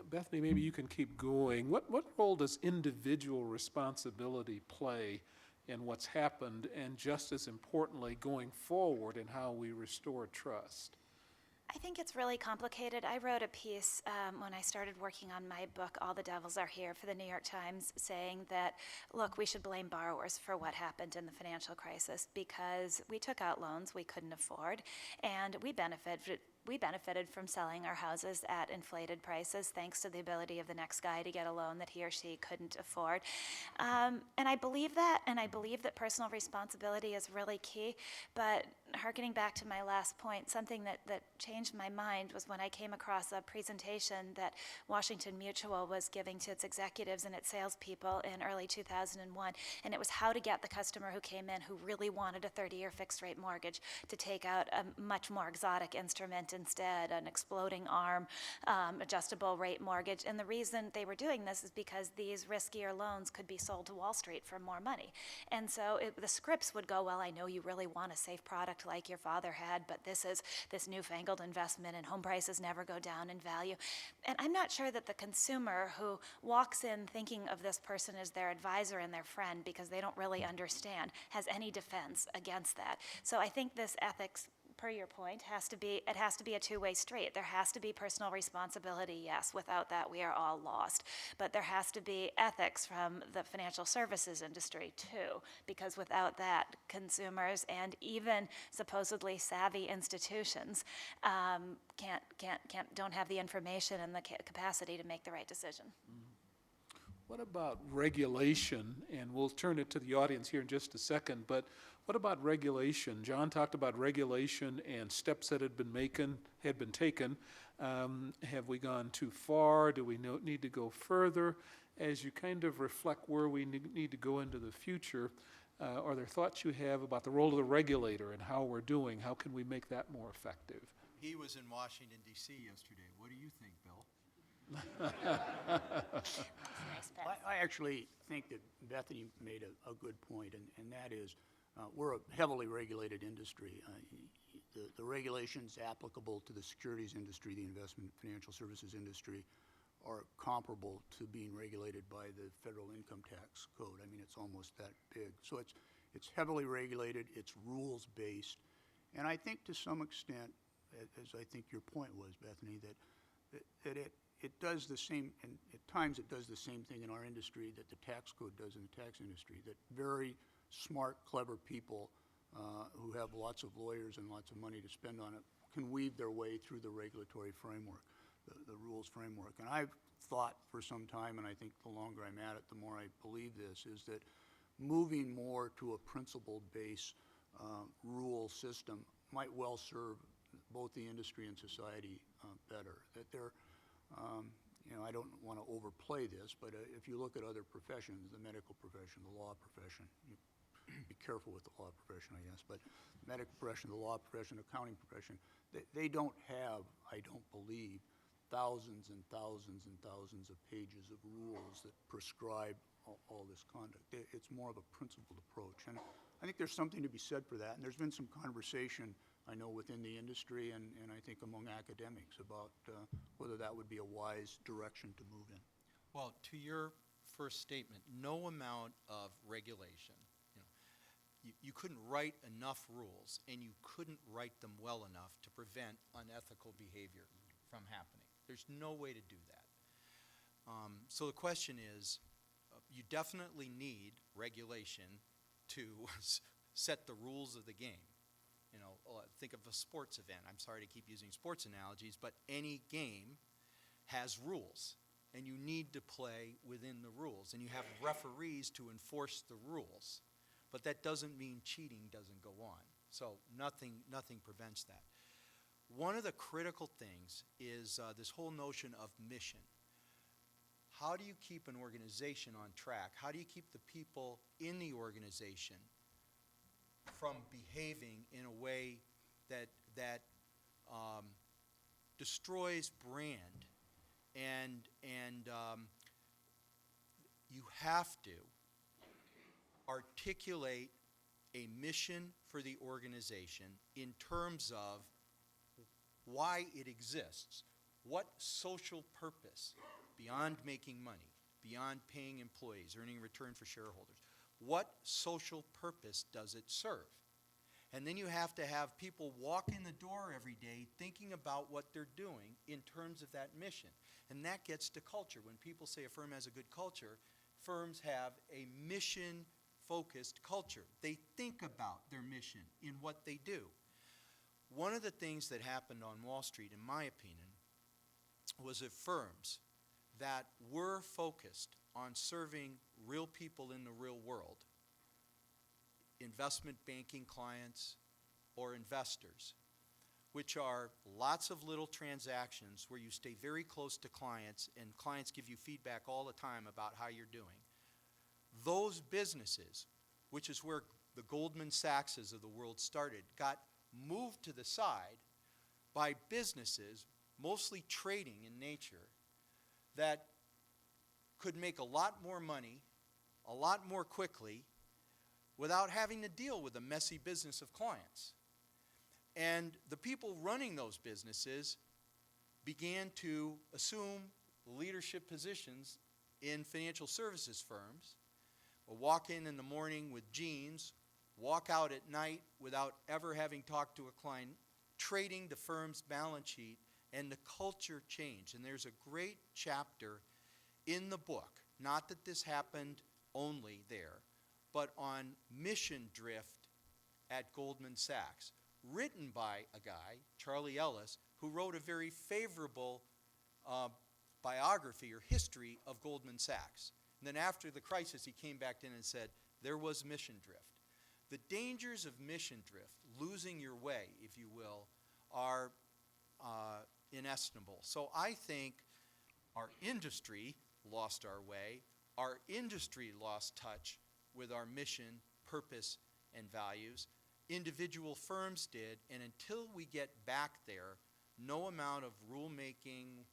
Bethany, maybe you can keep going. What role does individual responsibility play in what's happened, and just as importantly, going forward in how we restore trust? I think it's really complicated. I wrote a piece when I started working on my book, All the Devils Are Here, for the New York Times, saying that, look, we should blame borrowers for what happened in the financial crisis, because we took out loans we couldn't afford, and we benefited from selling our houses at inflated prices thanks to the ability of the next guy to get a loan that he or she couldn't afford. And I believe that, and I believe that personal responsibility is really key. But hearkening back to my last point, something that changed my mind was when I came across a presentation that Washington Mutual was giving to its executives and its salespeople in early 2001, and it was how to get the customer who came in who really wanted a 30-year fixed-rate mortgage to take out a much more exotic instrument instead, an exploding arm, adjustable rate mortgage. And the reason they were doing this is because these riskier loans could be sold to Wall Street for more money. And so the scripts would go, well, I know you really want a safe product like your father had, but this is this newfangled investment and home prices never go down in value. And I'm not sure that the consumer who walks in thinking of this person as their advisor and their friend because they don't really understand has any defense against that. So I think this ethics, per your point, has to be a two-way street. There has to be personal responsibility, yes. Without that, we are all lost. But there has to be ethics from the financial services industry too, because without that, consumers and even supposedly savvy institutions don't have the information and the capacity to make the right decision. What about regulation? And we'll turn it to the audience here in just a second, but what about regulation? John talked about regulation and steps that had been taken. Have we gone too far? Do we need to go further? as you kind of reflect where we need to go into the future, are there thoughts you have about the role of the regulator and how we're doing? How can we make that more effective? He was in Washington, D.C. yesterday. What do you think, Bill? I actually think that Bethany made a good point, and that is we're a heavily regulated industry. The regulations applicable to the securities industry, the investment financial services industry, are comparable to being regulated by the federal income tax code. I mean, it's almost that big. So it's heavily regulated, it's rules-based, and I think to some extent, as I think your point was, Bethany, that it does the same, and at times it does the same thing in our industry that the tax code does in the tax industry, that very smart, clever people who have lots of lawyers and lots of money to spend on it can weave their way through the regulatory framework, the rules framework. And I've thought for some time, and I think the longer I'm at it, the more I believe this, is that moving more to a principle-based rule system might well serve both the industry and society better. That they're, I don't want to overplay this, but if you look at other professions, the medical profession, the law profession, be careful with the law profession, I guess, but medical profession, the law profession, accounting profession, they don't have, I don't believe, thousands and thousands and thousands of pages of rules that prescribe all this conduct. It's more of a principled approach. And I think there's something to be said for that. And there's been some conversation, I know, within the industry and I think among academics about whether that would be a wise direction to move in. Well, to your first statement, no amount of regulation, you couldn't write enough rules and you couldn't write them well enough to prevent unethical behavior from happening. There's no way to do that. So the question is, you definitely need regulation to set the rules of the game. Think of a sports event. I'm sorry to keep using sports analogies, but any game has rules, and you need to play within the rules, and you have referees to enforce the rules. But that doesn't mean cheating doesn't go on. So nothing prevents that. One of the critical things is this whole notion of mission. How do you keep an organization on track? How do you keep the people in the organization from behaving in a way that destroys brand? And you have to articulate a mission for the organization in terms of why it exists. What social purpose, beyond making money, beyond paying employees, earning return for shareholders, what social purpose does it serve? And then you have to have people walk in the door every day thinking about what they're doing in terms of that mission. And that gets to culture. When people say a firm has a good culture, firms have a mission-focused culture. They think about their mission in what they do. One of the things that happened on Wall Street, in my opinion, was that firms that were focused on serving real people in the real world, investment banking clients or investors, which are lots of little transactions where you stay very close to clients and clients give you feedback all the time about how you're doing. Those businesses, which is where the Goldman Sachses of the world started, got moved to the side by businesses, mostly trading in nature, that could make a lot more money, a lot more quickly, without having to deal with the messy business of clients. And the people running those businesses began to assume leadership positions in financial services firms, or walk in the morning with jeans, walk out at night without ever having talked to a client, trading the firm's balance sheet, and the culture changed. And there's a great chapter in the book, not that this happened only there, but on mission drift at Goldman Sachs, written by a guy, Charlie Ellis, who wrote a very favorable biography or history of Goldman Sachs. And then after the crisis, he came back in and said, there was mission drift. The dangers of mission drift, losing your way, if you will, are inestimable. So I think our industry lost our way. Our industry lost touch with our mission, purpose, and values. Individual firms did, and until we get back there, no amount of rulemaking,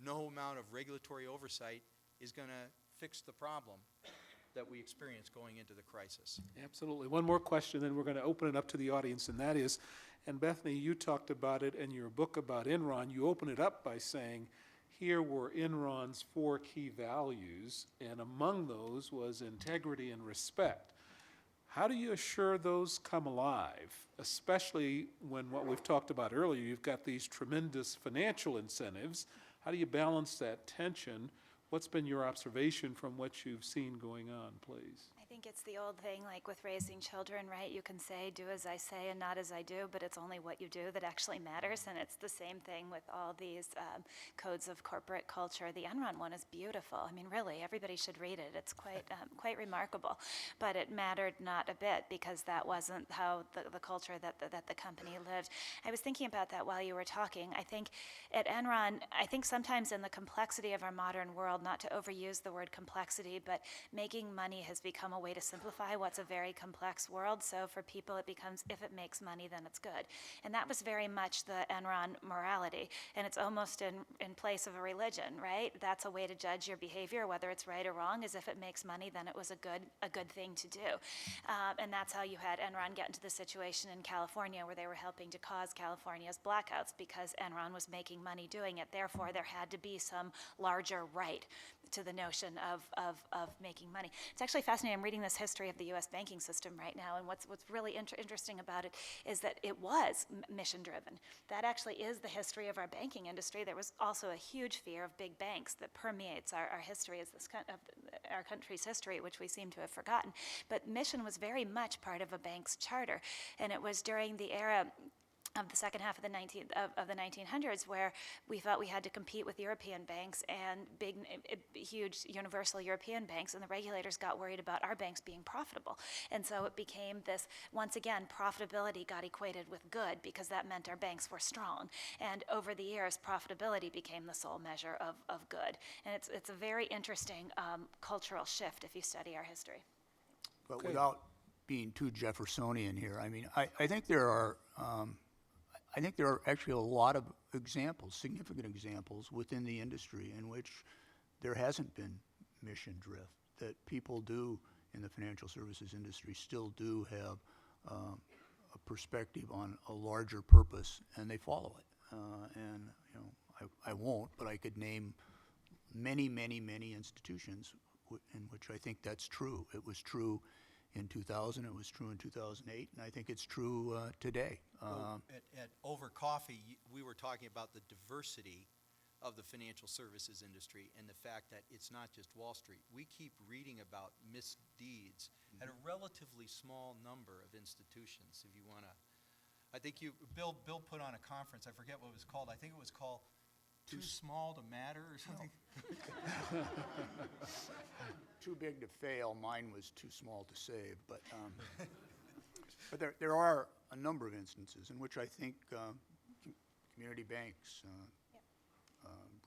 no amount of regulatory oversight is going to fix the problem that we experienced going into the crisis. Absolutely. One more question, then we're going to open it up to the audience, and that is, and Bethany, you talked about it in your book about Enron. You open it up by saying, here were Enron's 4 key values, and among those was integrity and respect. How do you assure those come alive, especially when what we've talked about earlier, you've got these tremendous financial incentives? How do you balance that tension? What's been your observation from what you've seen going on, please? I think it's the old thing, like with raising children, right? You can say, do as I say and not as I do, but it's only what you do that actually matters. And it's the same thing with all these codes of corporate culture. The Enron one is beautiful. I mean, really, everybody should read it. It's quite remarkable. But it mattered not a bit because that wasn't how the culture that the company lived. I was thinking about that while you were talking. I think at Enron, I think sometimes in the complexity of our modern world, not to overuse the word complexity, but making money has become a way to simplify what's a very complex world. So for people, it becomes, if it makes money, then it's good. And that was very much the Enron morality. And it's almost in place of a religion, right? That's a way to judge your behavior, whether it's right or wrong, is if it makes money, then it was a good thing to do. And that's how you had Enron get into the situation in California where they were helping to cause California's blackouts because Enron was making money doing it. Therefore, there had to be some larger right to the notion of making money. It's actually fascinating. I'm reading this history of the U.S. banking system right now, and what's really interesting about it is that it was mission-driven. That actually is the history of our banking industry. There was also a huge fear of big banks that permeates our history as this kind of our country's history, which we seem to have forgotten. But mission was very much part of a bank's charter, and it was during the era of the second half of the 1900s, where we thought we had to compete with European banks and huge universal European banks, and the regulators got worried about our banks being profitable. And so it became this, once again, profitability got equated with good because that meant our banks were strong. And over the years, profitability became the sole measure of good. And it's a very interesting cultural shift if you study our history. But Okay. without being too Jeffersonian here, I mean, I think there are actually a lot of examples, significant examples within the industry in which there hasn't been mission drift, that people do in the financial services industry still do have a perspective on a larger purpose, and they follow it. And I won't, but I could name many, many, many institutions in which I think that's true. It was true in 2000, it was true in 2008, and I think it's true today. At Over Coffee, we were talking about the diversity of the financial services industry and the fact that it's not just Wall Street. We keep reading about misdeeds at a relatively small number of institutions. If you want to, I think Bill put on a conference. I forget what it was called. I think it was called "Too Small to Matter" or something. Too big to fail. Mine was too small to save. But there are a number of instances in which I think community banks,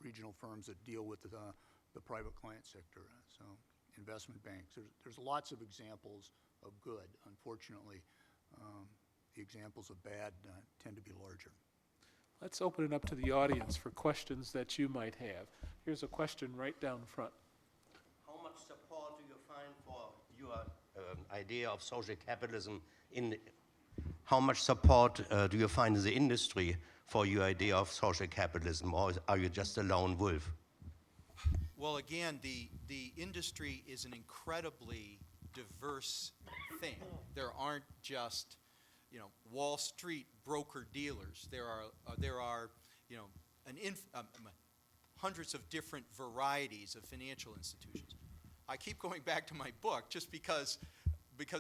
regional firms that deal with the private client sector, so investment banks. There's lots of examples of good. Unfortunately, the examples of bad tend to be larger. Let's open it up to the audience for questions that you might have. Here's a question right down front. How much support do you find for your idea of social capitalism how much support do you find in the industry for your idea of social capitalism, or are you just a lone wolf? Well, again, the industry is an incredibly diverse thing. There aren't just Wall Street broker-dealers. There are hundreds of different varieties of financial institutions. I keep going back to my book just because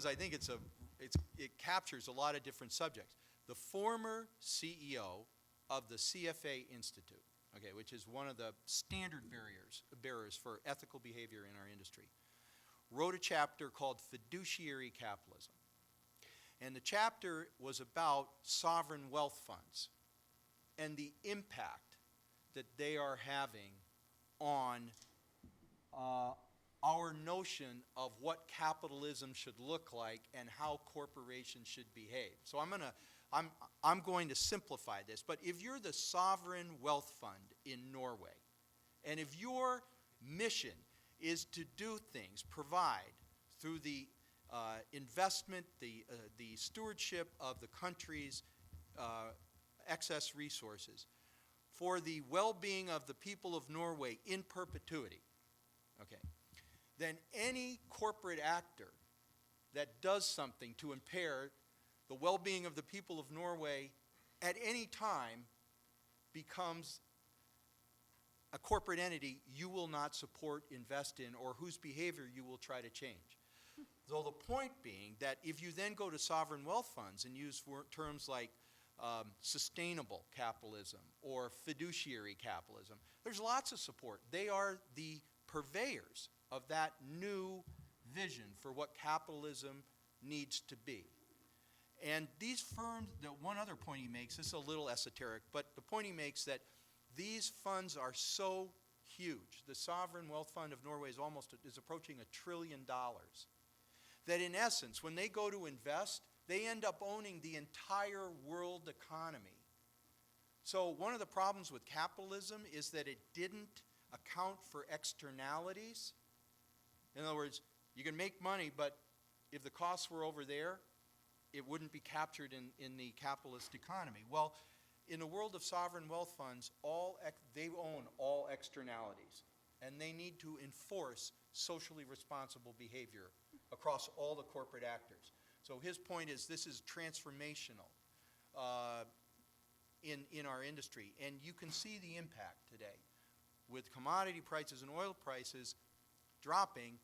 I think it captures a lot of different subjects. The former CEO of the CFA Institute, which is one of the standard barriers for ethical behavior in our industry, wrote a chapter called Fiduciary Capitalism. And the chapter was about sovereign wealth funds and the impact that they are having on our notion of what capitalism should look like and how corporations should behave. So I'm going to simplify this, but if you're the sovereign wealth fund in Norway, and if your mission is to do things, provide through the investment, the stewardship of the country's excess resources for the well-being of the people of Norway in perpetuity, okay, then any corporate actor that does something to impair the well-being of the people of Norway at any time becomes a corporate entity you will not support, invest in, or whose behavior you will try to change. Though the point being that if you then go to sovereign wealth funds and use terms like sustainable capitalism or fiduciary capitalism, there's lots of support. They are the purveyors of that new vision for what capitalism needs to be. And these firms, one other point he makes, this is a little esoteric, but the point he makes that these funds are so huge. The sovereign wealth fund of Norway is approaching $1 trillion. That in essence, when they go to invest, they end up owning the entire world economy. So one of the problems with capitalism is that it didn't account for externalities. In other words, you can make money, but if the costs were over there, it wouldn't be captured in the capitalist economy. Well, in the world of sovereign wealth funds, they own all externalities, and they need to enforce socially responsible behavior across all the corporate actors. So his point is this is transformational in our industry, and you can see the impact today. With commodity prices and oil prices dropping,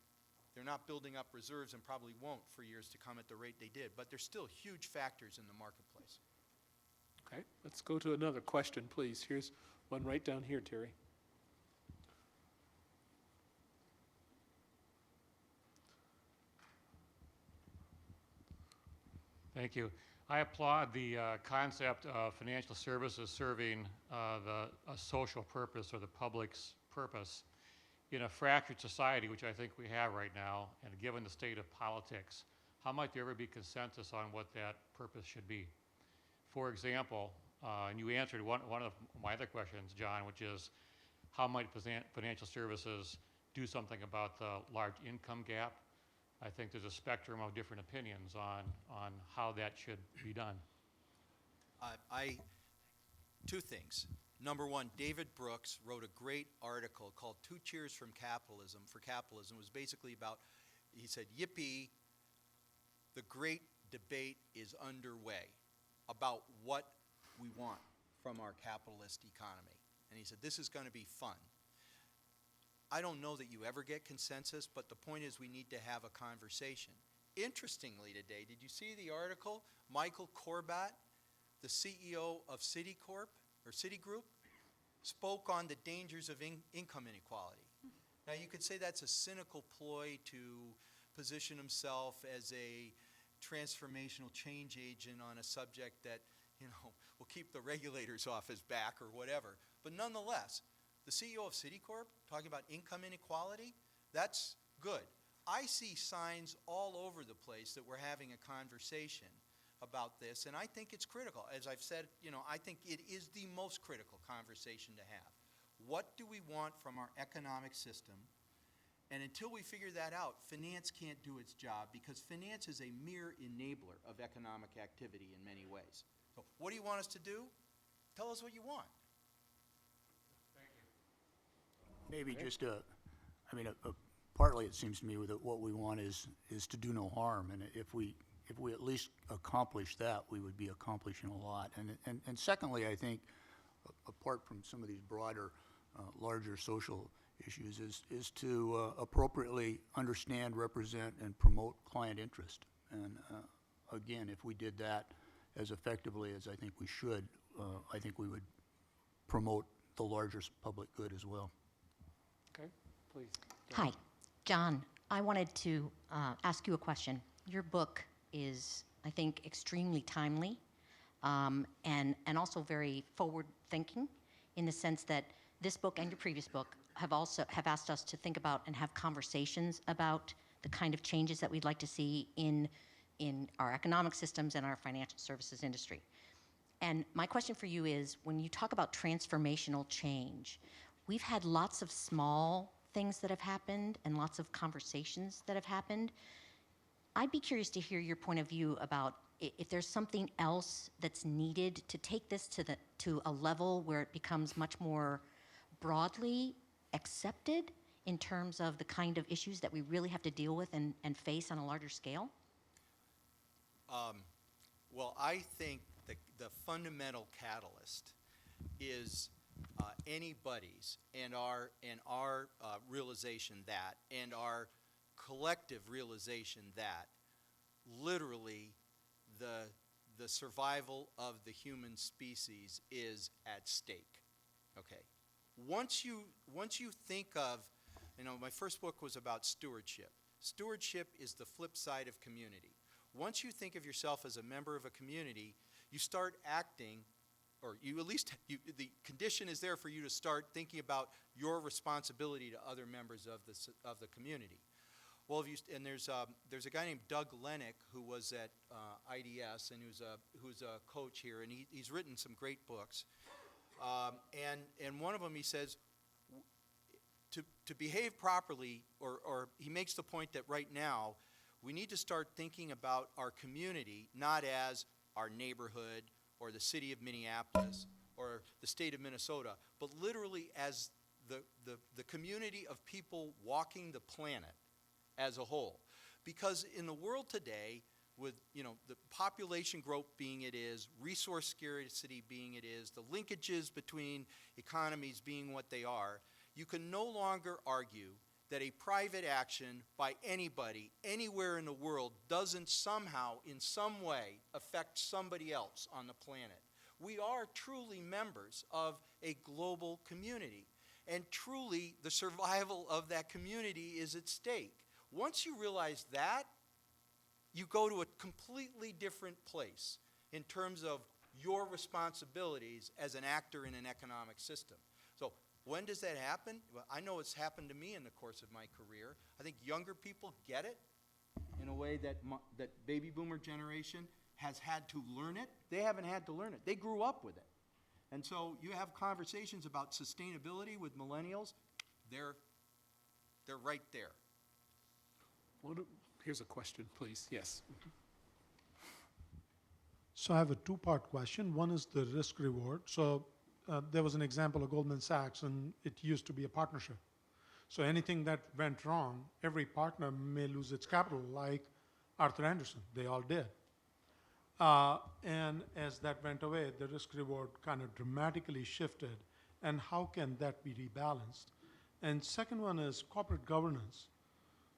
they're not building up reserves and probably won't for years to come at the rate they did, but they're still huge factors in the marketplace. Okay, let's go to another question, please. Here's one right down here, Terry. Thank you. I applaud the concept of financial services serving a social purpose or the public's purpose. In a fractured society, which I think we have right now, and given the state of politics, how might there ever be consensus on what that purpose should be? For example, and you answered one of my other questions, John, which is how might financial services do something about the large income gap? I think there's a spectrum of different opinions on how that should be done. Two things. Number one, David Brooks wrote a great article called Two Cheers for Capitalism. It was basically about, he said, yippee, the great debate is underway about what we want from our capitalist economy. And he said, this is going to be fun. I don't know that you ever get consensus, but the point is we need to have a conversation. Interestingly today, did you see the article? Michael Corbat, the CEO of Citigroup, spoke on the dangers of income inequality. Now you could say that's a cynical ploy to position himself as a transformational change agent on a subject that, will keep the regulators off his back or whatever. But nonetheless, the CEO of Citigroup talking about income inequality, that's good. I see signs all over the place that we're having a conversation about this, and I think it's critical. As I've said, I think it is the most critical conversation to have. What do we want from our economic system? And until we figure that out, finance can't do its job because finance is a mere enabler of economic activity in many ways. So what do you want us to do? Tell us what you want. Maybe just partly it seems to me that what we want is to do no harm, and if we at least accomplish that, we would be accomplishing a lot. And secondly, I think, apart from some of these broader, larger social issues, is to appropriately understand, represent, and promote client interest. And again, if we did that as effectively as I think we should, I think we would promote the larger public good as well. Okay, please. Hi, John. I wanted to ask you a question. Your book is, I think, extremely timely and also very forward-thinking in the sense that this book and your previous book have asked us to think about and have conversations about the kind of changes that we'd like to see in our economic systems and our financial services industry. And my question for you is, when you talk about transformational change, we've had lots of small things that have happened and lots of conversations that have happened. I'd be curious to hear your point of view about if there's something else that's needed to take this to a level where it becomes much more broadly accepted in terms of the kind of issues that we really have to deal with and face on a larger scale? Well, I think the fundamental catalyst is anybody's and our realization that, and our collective realization that literally the survival of the human species is at stake. Okay. Once you think of, my first book was about stewardship. Stewardship is the flip side of community. Once you think of yourself as a member of a community, you start acting, or you at least, the condition is there for you to start thinking about your responsibility to other members of the community. Well, there's a guy named Doug Lennox who was at IDS and who's a coach here, and he's written some great books. And one of them, he says, to behave properly, or he makes the point that right now, we need to start thinking about our community not as our neighborhood or the city of Minneapolis or the state of Minnesota, but literally as the community of people walking the planet as a whole. Because in the world today, with the population growth being it is, resource scarcity being it is, the linkages between economies being what they are, you can no longer argue that a private action by anybody, anywhere in the world, doesn't somehow, in some way, affect somebody else on the planet. We are truly members of a global community, and truly the survival of that community is at stake. Once you realize that, you go to a completely different place in terms of your responsibilities as an actor in an economic system. So when does that happen? Well, I know it's happened to me in the course of my career. I think younger people get it in a way that that baby boomer generation has had to learn it. They haven't had to learn it. They grew up with it. And so you have conversations about sustainability with millennials, they're right there. Here's a question, please. Yes. So I have a two-part question. One is the risk reward. So there was an example of Goldman Sachs, and it used to be a partnership. So anything that went wrong, every partner may lose its capital, like Arthur Andersen. They all did. And as that went away, the risk reward kind of dramatically shifted. And how can that be rebalanced? And second one is corporate governance.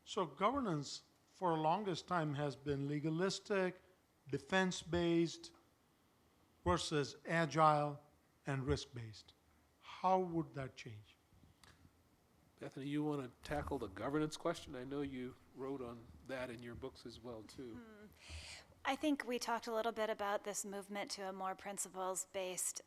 So governance for the longest time has been legalistic, defense-based versus agile and risk-based. How would that change? Bethany, you want to tackle the governance question? I know you wrote on that in your books as well, too. I think we talked a little bit about this movement to a more principles-based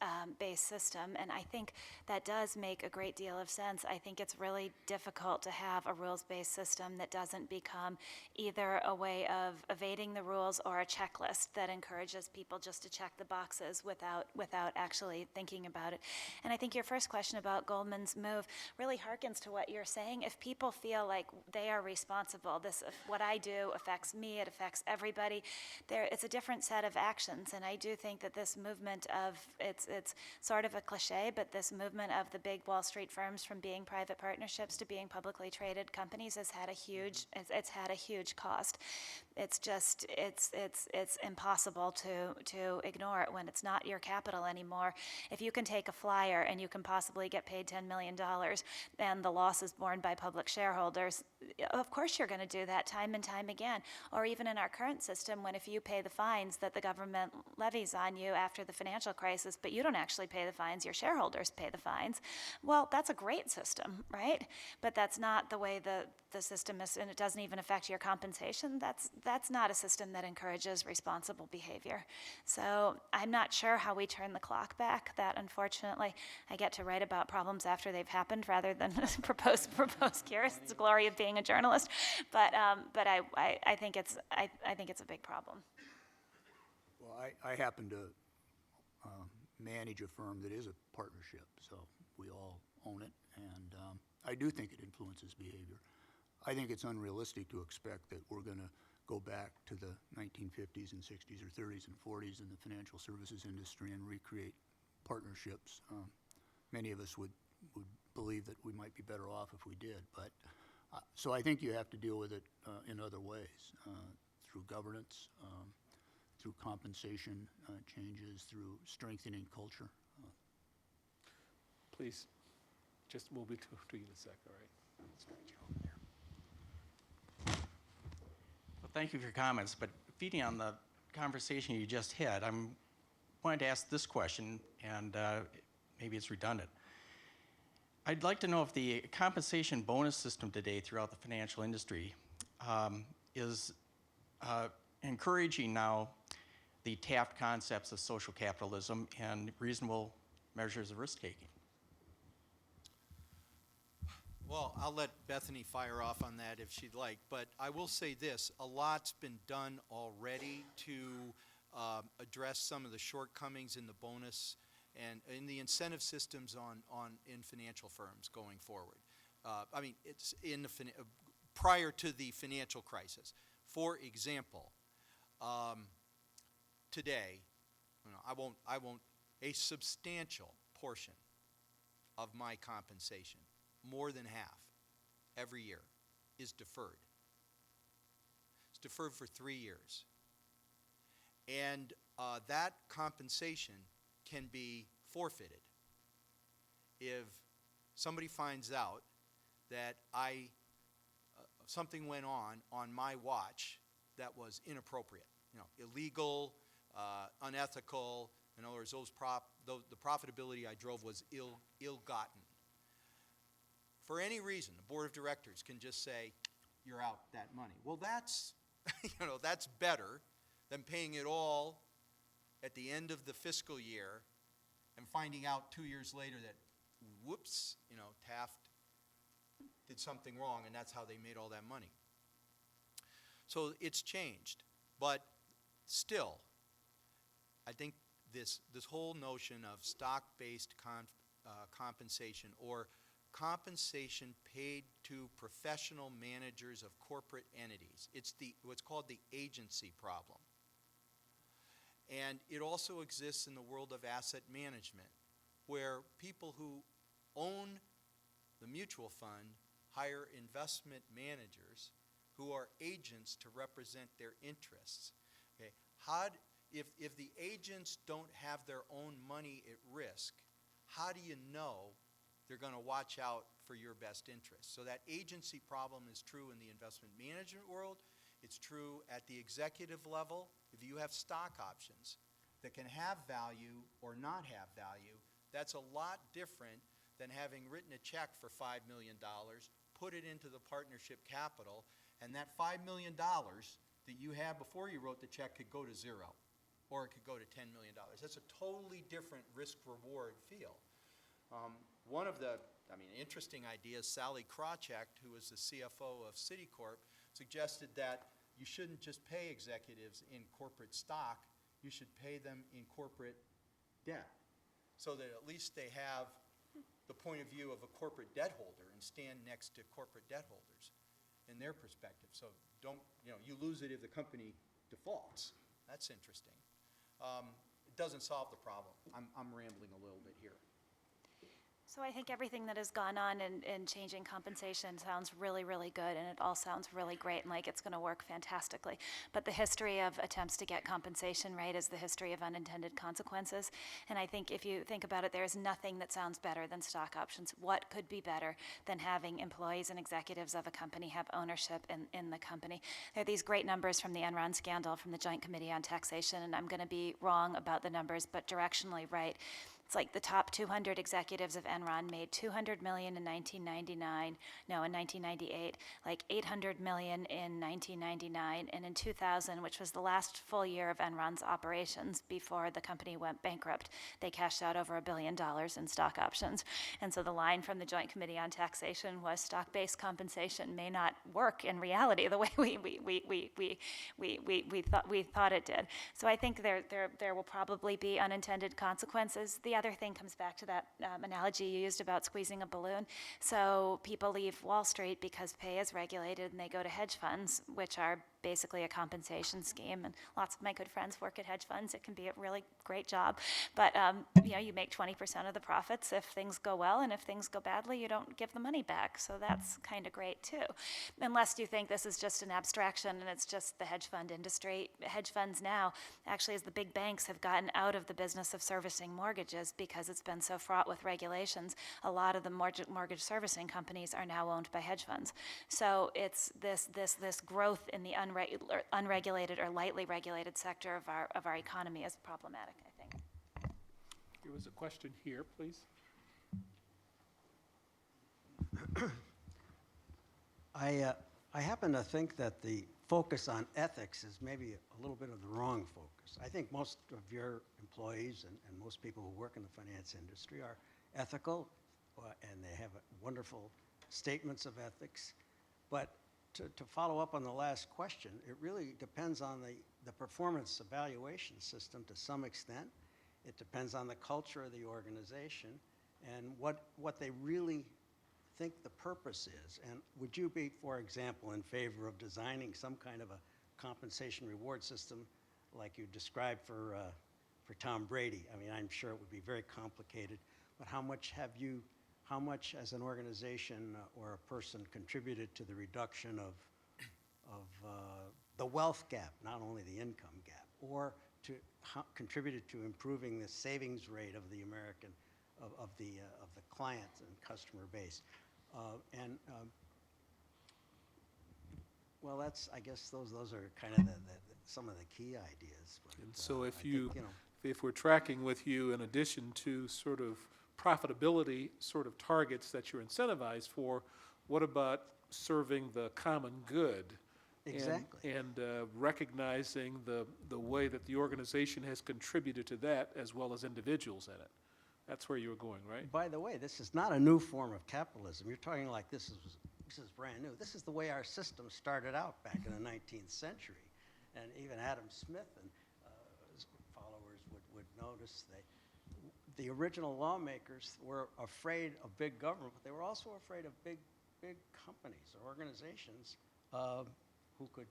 system, and I think that does make a great deal of sense. I think it's really difficult to have a rules-based system that doesn't become either a way of evading the rules or a checklist that encourages people just to check the boxes without actually thinking about it. And I think your first question about Goldman's move really harkens to what you're saying. If people feel like they are responsible, what I do affects me, it affects everybody, it's a different set of actions, and I do think that this movement of, it's sort of a cliche, but this movement of the big Wall Street firms from being private partnerships to being publicly traded companies has had a huge cost. It's just, it's impossible to ignore it when it's not your capital anymore. If you can take a flyer and you can possibly get paid $10 million and the loss is borne by public shareholders, of course you're going to do that time and time again. Or even in our current system, when if you you pay the fines that the government levies on you after the financial crisis, but you don't actually pay the fines, your shareholders pay the fines. Well, that's a great system, right? But that's not the way the system is, and it doesn't even affect your compensation. That's not a system that encourages responsible behavior. So I'm not sure how we turn the clock back. That, unfortunately, I get to write about problems after they've happened rather than propose cures. It's the glory of being a journalist. But I think it's a big problem. Well, I happen to manage a firm that is a partnership, so we all own it, and I do think it influences behavior. I think it's unrealistic to expect that we're going to go back to the 1950s and 60s or 30s and 40s in the financial services industry and recreate partnerships. Many of us would believe that we might be better off if we did, but so I think you have to deal with it in other ways, through governance, through compensation changes, through strengthening culture. Please, just move it to you in a sec, all right? Well, thank you for your comments, but feeding on the conversation you just had, I'm wanted to ask this question, and maybe it's redundant. I'd like to know if the compensation bonus system today throughout the financial industry is encouraging now the Taft concepts of social capitalism and reasonable measures of risk-taking. Well, I'll let Bethany fire off on that if she'd like, but I will say this, a lot's been done already to address some of the shortcomings in the bonus and in the incentive systems in financial firms going forward. I mean, it's in the prior to the financial crisis. For example, today, I won't, a substantial portion of my compensation, more than half, every year, is deferred. It's deferred for 3 years. And that compensation can be forfeited if somebody finds out that something went on my watch that was inappropriate, illegal, unethical. In other words, the profitability I drove was ill-gotten. For any reason, the board of directors can just say, "You're out that money." Well, that's that's better than paying it all at the end of the fiscal year and finding out 2 years later that, whoops, Taft did something wrong, and that's how they made all that money. So it's changed, but still, I think this whole notion of stock-based compensation or compensation paid to professional managers of corporate entities, it's what's called the agency problem. And it also exists in the world of asset management, where people who own the mutual fund hire investment managers who are agents to represent their interests. Okay? If the agents don't have their own money at risk, how do you know they're going to watch out for your best interests? So that agency problem is true in the investment management world. It's true at the executive level. If you have stock options that can have value or not have value, that's a lot different than having written a check for $5 million, put it into the partnership capital, and that $5 million that you had before you wrote the check could go to zero, or it could go to $10 million. That's a totally different risk-reward field. One of the interesting ideas, Sally Krawcheck, who was the CFO of Citicorp, suggested that you shouldn't just pay executives in corporate stock, you should pay them in corporate debt, so that at least they have the point of view of a corporate debt holder and stand next to corporate debt holders in their perspective. So don't, you lose it if the company defaults. That's interesting. It doesn't solve the problem. I'm rambling a little bit here. So So I think everything that has gone on in changing compensation sounds really, really good, and it all sounds really great and like it's going to work fantastically. But the history of attempts to get compensation right is the history of unintended consequences. And I think if you think about it, there is nothing that sounds better than stock options. What could be better than having employees and executives of a company have ownership in the company? There are these great numbers from the Enron scandal from the Joint Committee on Taxation, and I'm going to be wrong about the numbers, but directionally right. It's like the top 200 executives of Enron made $200 million in 1998, like $800 million in 1999, and in 2000, which was the last full year of Enron's operations before the company went bankrupt, they cashed out over $1 billion in stock options. And so the line from the Joint Committee on Taxation was stock-based compensation may not work in reality the way we thought it did. So I think there will probably be unintended consequences. The other thing comes back to that analogy you used about squeezing a balloon. So people leave Wall Street because pay is regulated and they go to hedge funds, which are basically a compensation scheme. And lots of my good friends work at hedge funds. It can be a really great job. But you make 20% of the profits if things go well, and if things go badly, you don't give the money back. So that's kind of great too. Unless you think this is just an abstraction and it's just the hedge fund industry. Hedge funds now, actually, as the big banks have gotten out of the business of servicing mortgages because it's been so fraught with regulations, a lot of the mortgage servicing companies are now owned by hedge funds. So it's this growth in the unregulated or lightly regulated sector of our economy is problematic, I think. There was a question here, please. I happen to think that the focus on ethics is maybe a little bit of the wrong focus. I think most of your employees and most people who work in the finance industry are ethical, and they have wonderful statements of ethics. But to follow up on the last question, it really depends on the performance evaluation system to some extent. It depends on the culture of the organization and what they really think the purpose is. And would you be, for example, in favor of designing some kind of a compensation reward system like you described for Tom Brady? I mean, I'm sure it would be very complicated, but how much as an organization or a person contributed to the reduction of the wealth gap, not only the income gap, or contributed to improving the savings rate of the American, of the client and customer base? Well, I guess those are kind of some of the key ideas. But, And so if think, if we're tracking with you in addition to sort of profitability sort of targets that you're incentivized for, what about serving the common good? Exactly. And recognizing the way that the organization has contributed to that as well as individuals in it. That's where you were going, right? By the way, this is not a new form of capitalism. You're talking like this is brand new. This is the way our system started out back in the 19th century. And even Adam Smith and his followers would notice the original lawmakers were afraid of big government, but they were also afraid of big companies or organizations who could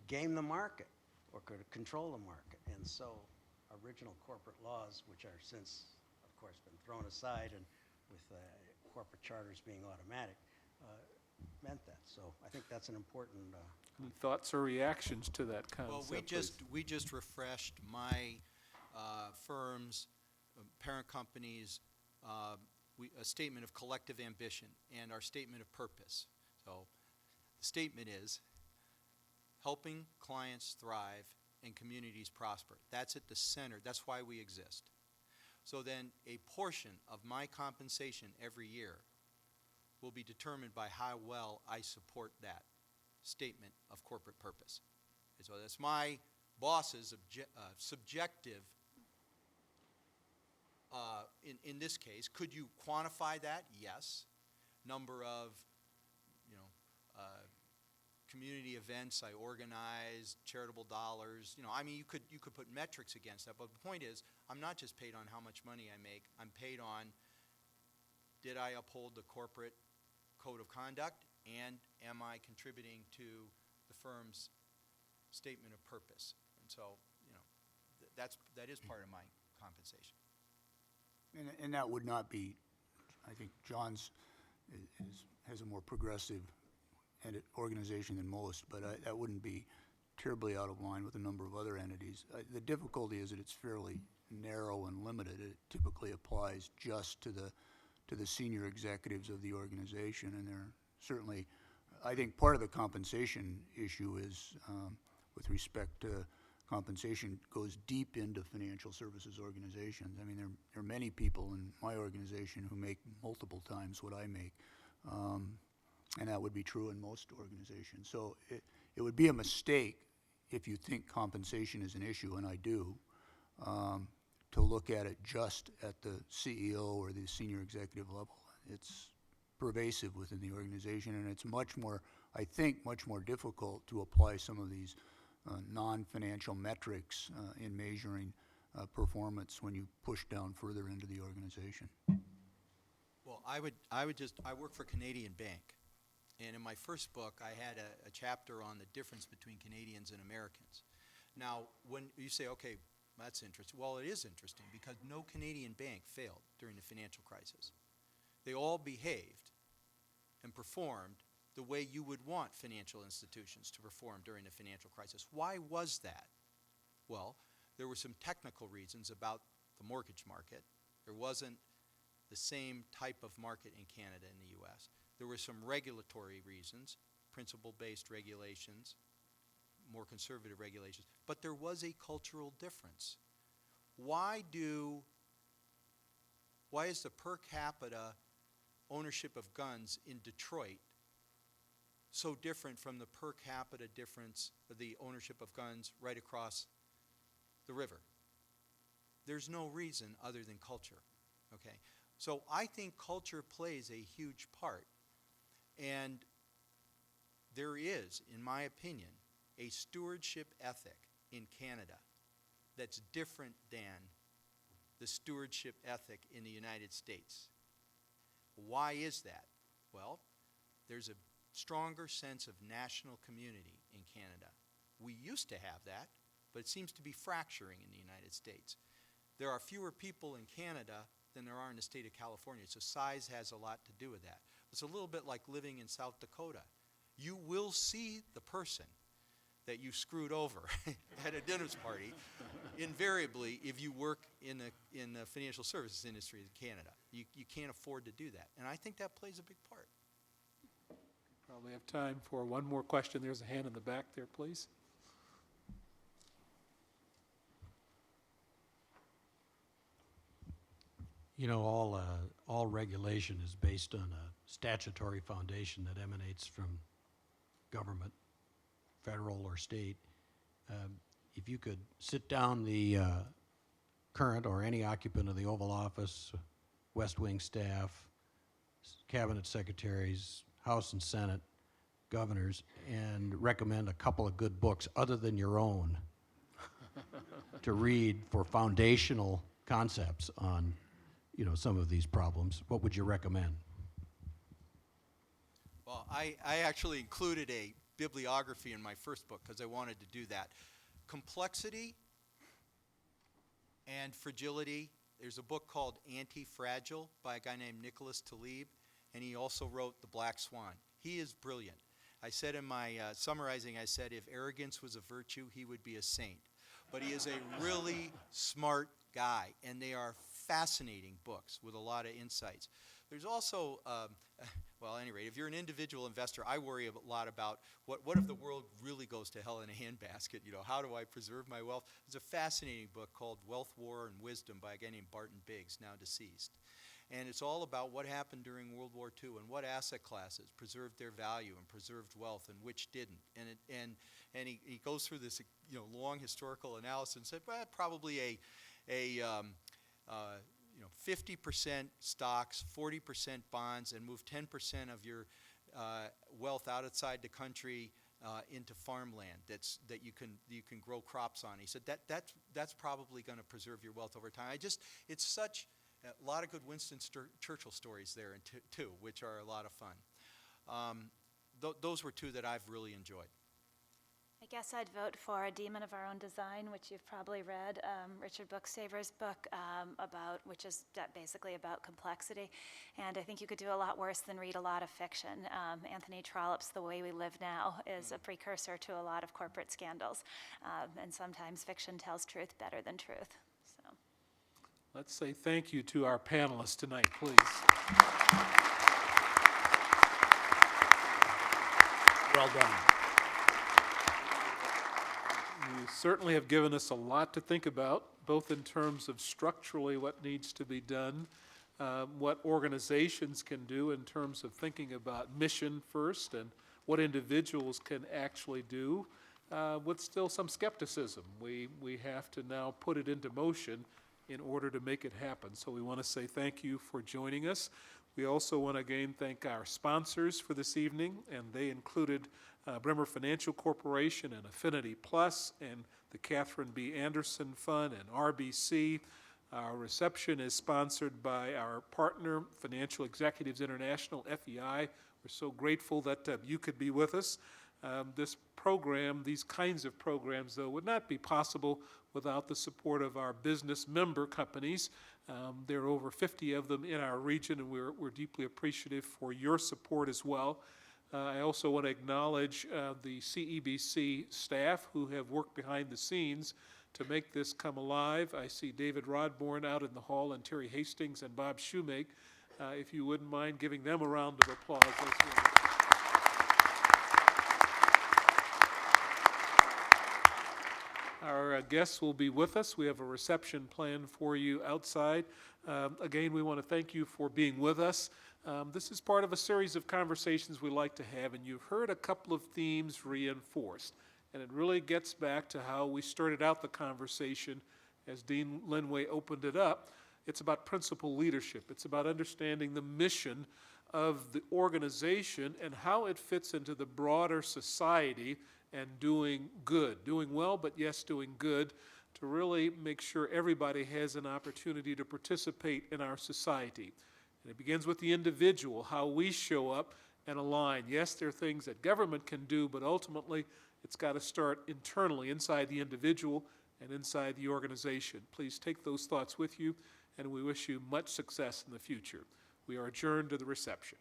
game the market or could control the market. And so original corporate laws, which are since, of course, been thrown aside and with corporate charters being automatic, meant that. So I think that's an important Any thoughts or reactions to that concept? Well, we just refreshed my firm's parent company's a statement of collective ambition and our statement of purpose. So the statement is helping clients thrive and communities prosper. That's at the center. That's why we exist. So then a portion of my compensation every year will be determined by how well I support that statement of corporate purpose. And so that's my boss's subjective, in this case. Could you quantify that? Yes. Number of, community events I organize, charitable dollars. I mean, you could put metrics against that. But the point is, I'm not just paid on how much money I make. I'm paid on, did I uphold the corporate code of conduct, and am I contributing to the firm's statement of purpose? And so, that is part of my compensation. And that would not be I think John's has a more progressive organization than most, but that wouldn't be terribly out of line with a number of other entities. The difficulty is that it's fairly narrow and limited. It typically applies just to the senior executives of the organization, and they're certainly, I think part of the compensation issue is, with respect to compensation, goes deep into financial services organizations. I mean, there are many people in my organization who make multiple times what I make, and that would be true in most organizations. So it would be a mistake if you think compensation is an issue, and I do, to look at it just at the CEO or the senior executive level. It's pervasive within the organization, and it's much more, I think, much more difficult to apply some of these non-financial metrics in measuring performance when you push down further into the organization. Well, I work for Canadian Bank, and in my first book, I had a chapter on the difference between Canadians and Americans. Now, when you say, okay, that's interesting, well, it is interesting because no Canadian bank failed during the financial crisis. They all behaved and performed the way you would want financial institutions to perform during the financial crisis. Why was that? Well, there were some technical reasons about the mortgage market. There wasn't the same type of market in Canada and the U.S. There were some regulatory reasons, principle-based regulations, more conservative regulations, but there was a cultural difference. Why is the per capita ownership of guns in Detroit so different from the per capita difference of the ownership of guns right across the river? There's no reason other than culture, okay? So I think culture plays a huge part, and there is, in my opinion, a stewardship ethic in Canada that's different than the stewardship ethic in the United States. Why is that? Well, there's a stronger sense of national community in Canada. We used to have that, but it seems to be fracturing in the United States. There are fewer people in Canada than there are in the state of California, so size has a lot to do with that. It's a little bit like living in South Dakota. You will see the person that you screwed over at a dinner party, invariably, if you work in the financial services industry in Canada. You can't afford to do that, and I think that plays a big part. Probably have time for one more question. There's a hand in the back there, please. You know, all regulation is based on a statutory foundation that emanates from government, federal or state. If you could sit down the current or any occupant of the Oval Office, West Wing staff, cabinet secretaries, House and Senate, governors, and recommend a couple of good books other than your own to read for foundational concepts on, you know, some of these problems, what would you recommend? Well, I actually included a bibliography in my first book because I wanted to do that. Complexity and Fragility. There's a book called Anti-Fragile by a guy named Nicholas Taleb, and he also wrote The Black Swan. He is brilliant. I said in my summarizing, I said if arrogance was a virtue, he would be a saint. But he is a really smart guy, and they are fascinating books with a lot of insights. There's also, well, at any rate, if you're an individual investor, I worry a lot about what if the world really goes to hell in a handbasket? You know, how do I preserve my wealth? There's a fascinating book called Wealth, War, and Wisdom by a guy named Barton Biggs, now deceased. And it's all about what happened during World War II and what asset classes preserved their value and preserved wealth and which didn't. And he goes through this, you know, long historical analysis and said, well, probably a 50% stocks, 40% bonds, and move 10% of your wealth outside the country into farmland that you can grow crops on. He said that's probably going to preserve your wealth over time. It's such a lot of good Winston Churchill stories there too, which are a lot of fun. Those were two that I've really enjoyed. I guess I'd vote for A Demon of Our Own Design, which you've probably read, Richard Bookstaver's book, which is basically about complexity. And I think you could do a lot worse than read a lot of fiction. Anthony Trollope's The Way We Live Now is a precursor to a lot of corporate scandals. And sometimes fiction tells truth better than truth. So. Let's say thank you to our panelists tonight, please. Well done. You certainly have given us a lot to think about, both in terms of structurally what needs to be done, what organizations can do in terms of thinking about mission first, and what individuals can actually do, with still some skepticism. We have to now put it into motion in order to make it happen. So we want to say thank you for joining us. We also want to again thank our sponsors for this evening, and they included Bremer Financial Corporation and Affinity Plus and the Catherine B. Anderson Fund and RBC. Our reception is sponsored by our partner, Financial Executives International, FEI. We're so grateful that you could be with us. This program, these kinds of programs, though, would not be possible without the support of our business member companies. There are over 50 of them in our region, and we're deeply appreciative for your support as well. I also want to acknowledge the CEBC staff who have worked behind the scenes to make this come alive. I see David Rodborn out in the hall, and Terry Hastings and Bob Shoemake. If you wouldn't mind giving them a round of applause as well. Our guests will be with us. We have a reception planned for you outside. Again, we want to thank you for being with us. This is part of a series of conversations we like to have, and you've heard a couple of themes reinforced. And it really gets back to how we started out the conversation as Dean Linway opened it up. It's about principal leadership. It's about understanding the mission of the organization and how it fits into the broader society and doing good, doing well, but yes, doing good, to really make sure everybody has an opportunity to participate in our society. And it begins with the individual, how we show up and align. Yes, there are things that government can do, but ultimately it's got to start internally, inside the individual and inside the organization. Please take those thoughts with you, and we wish you much success in the future. We are adjourned to the reception.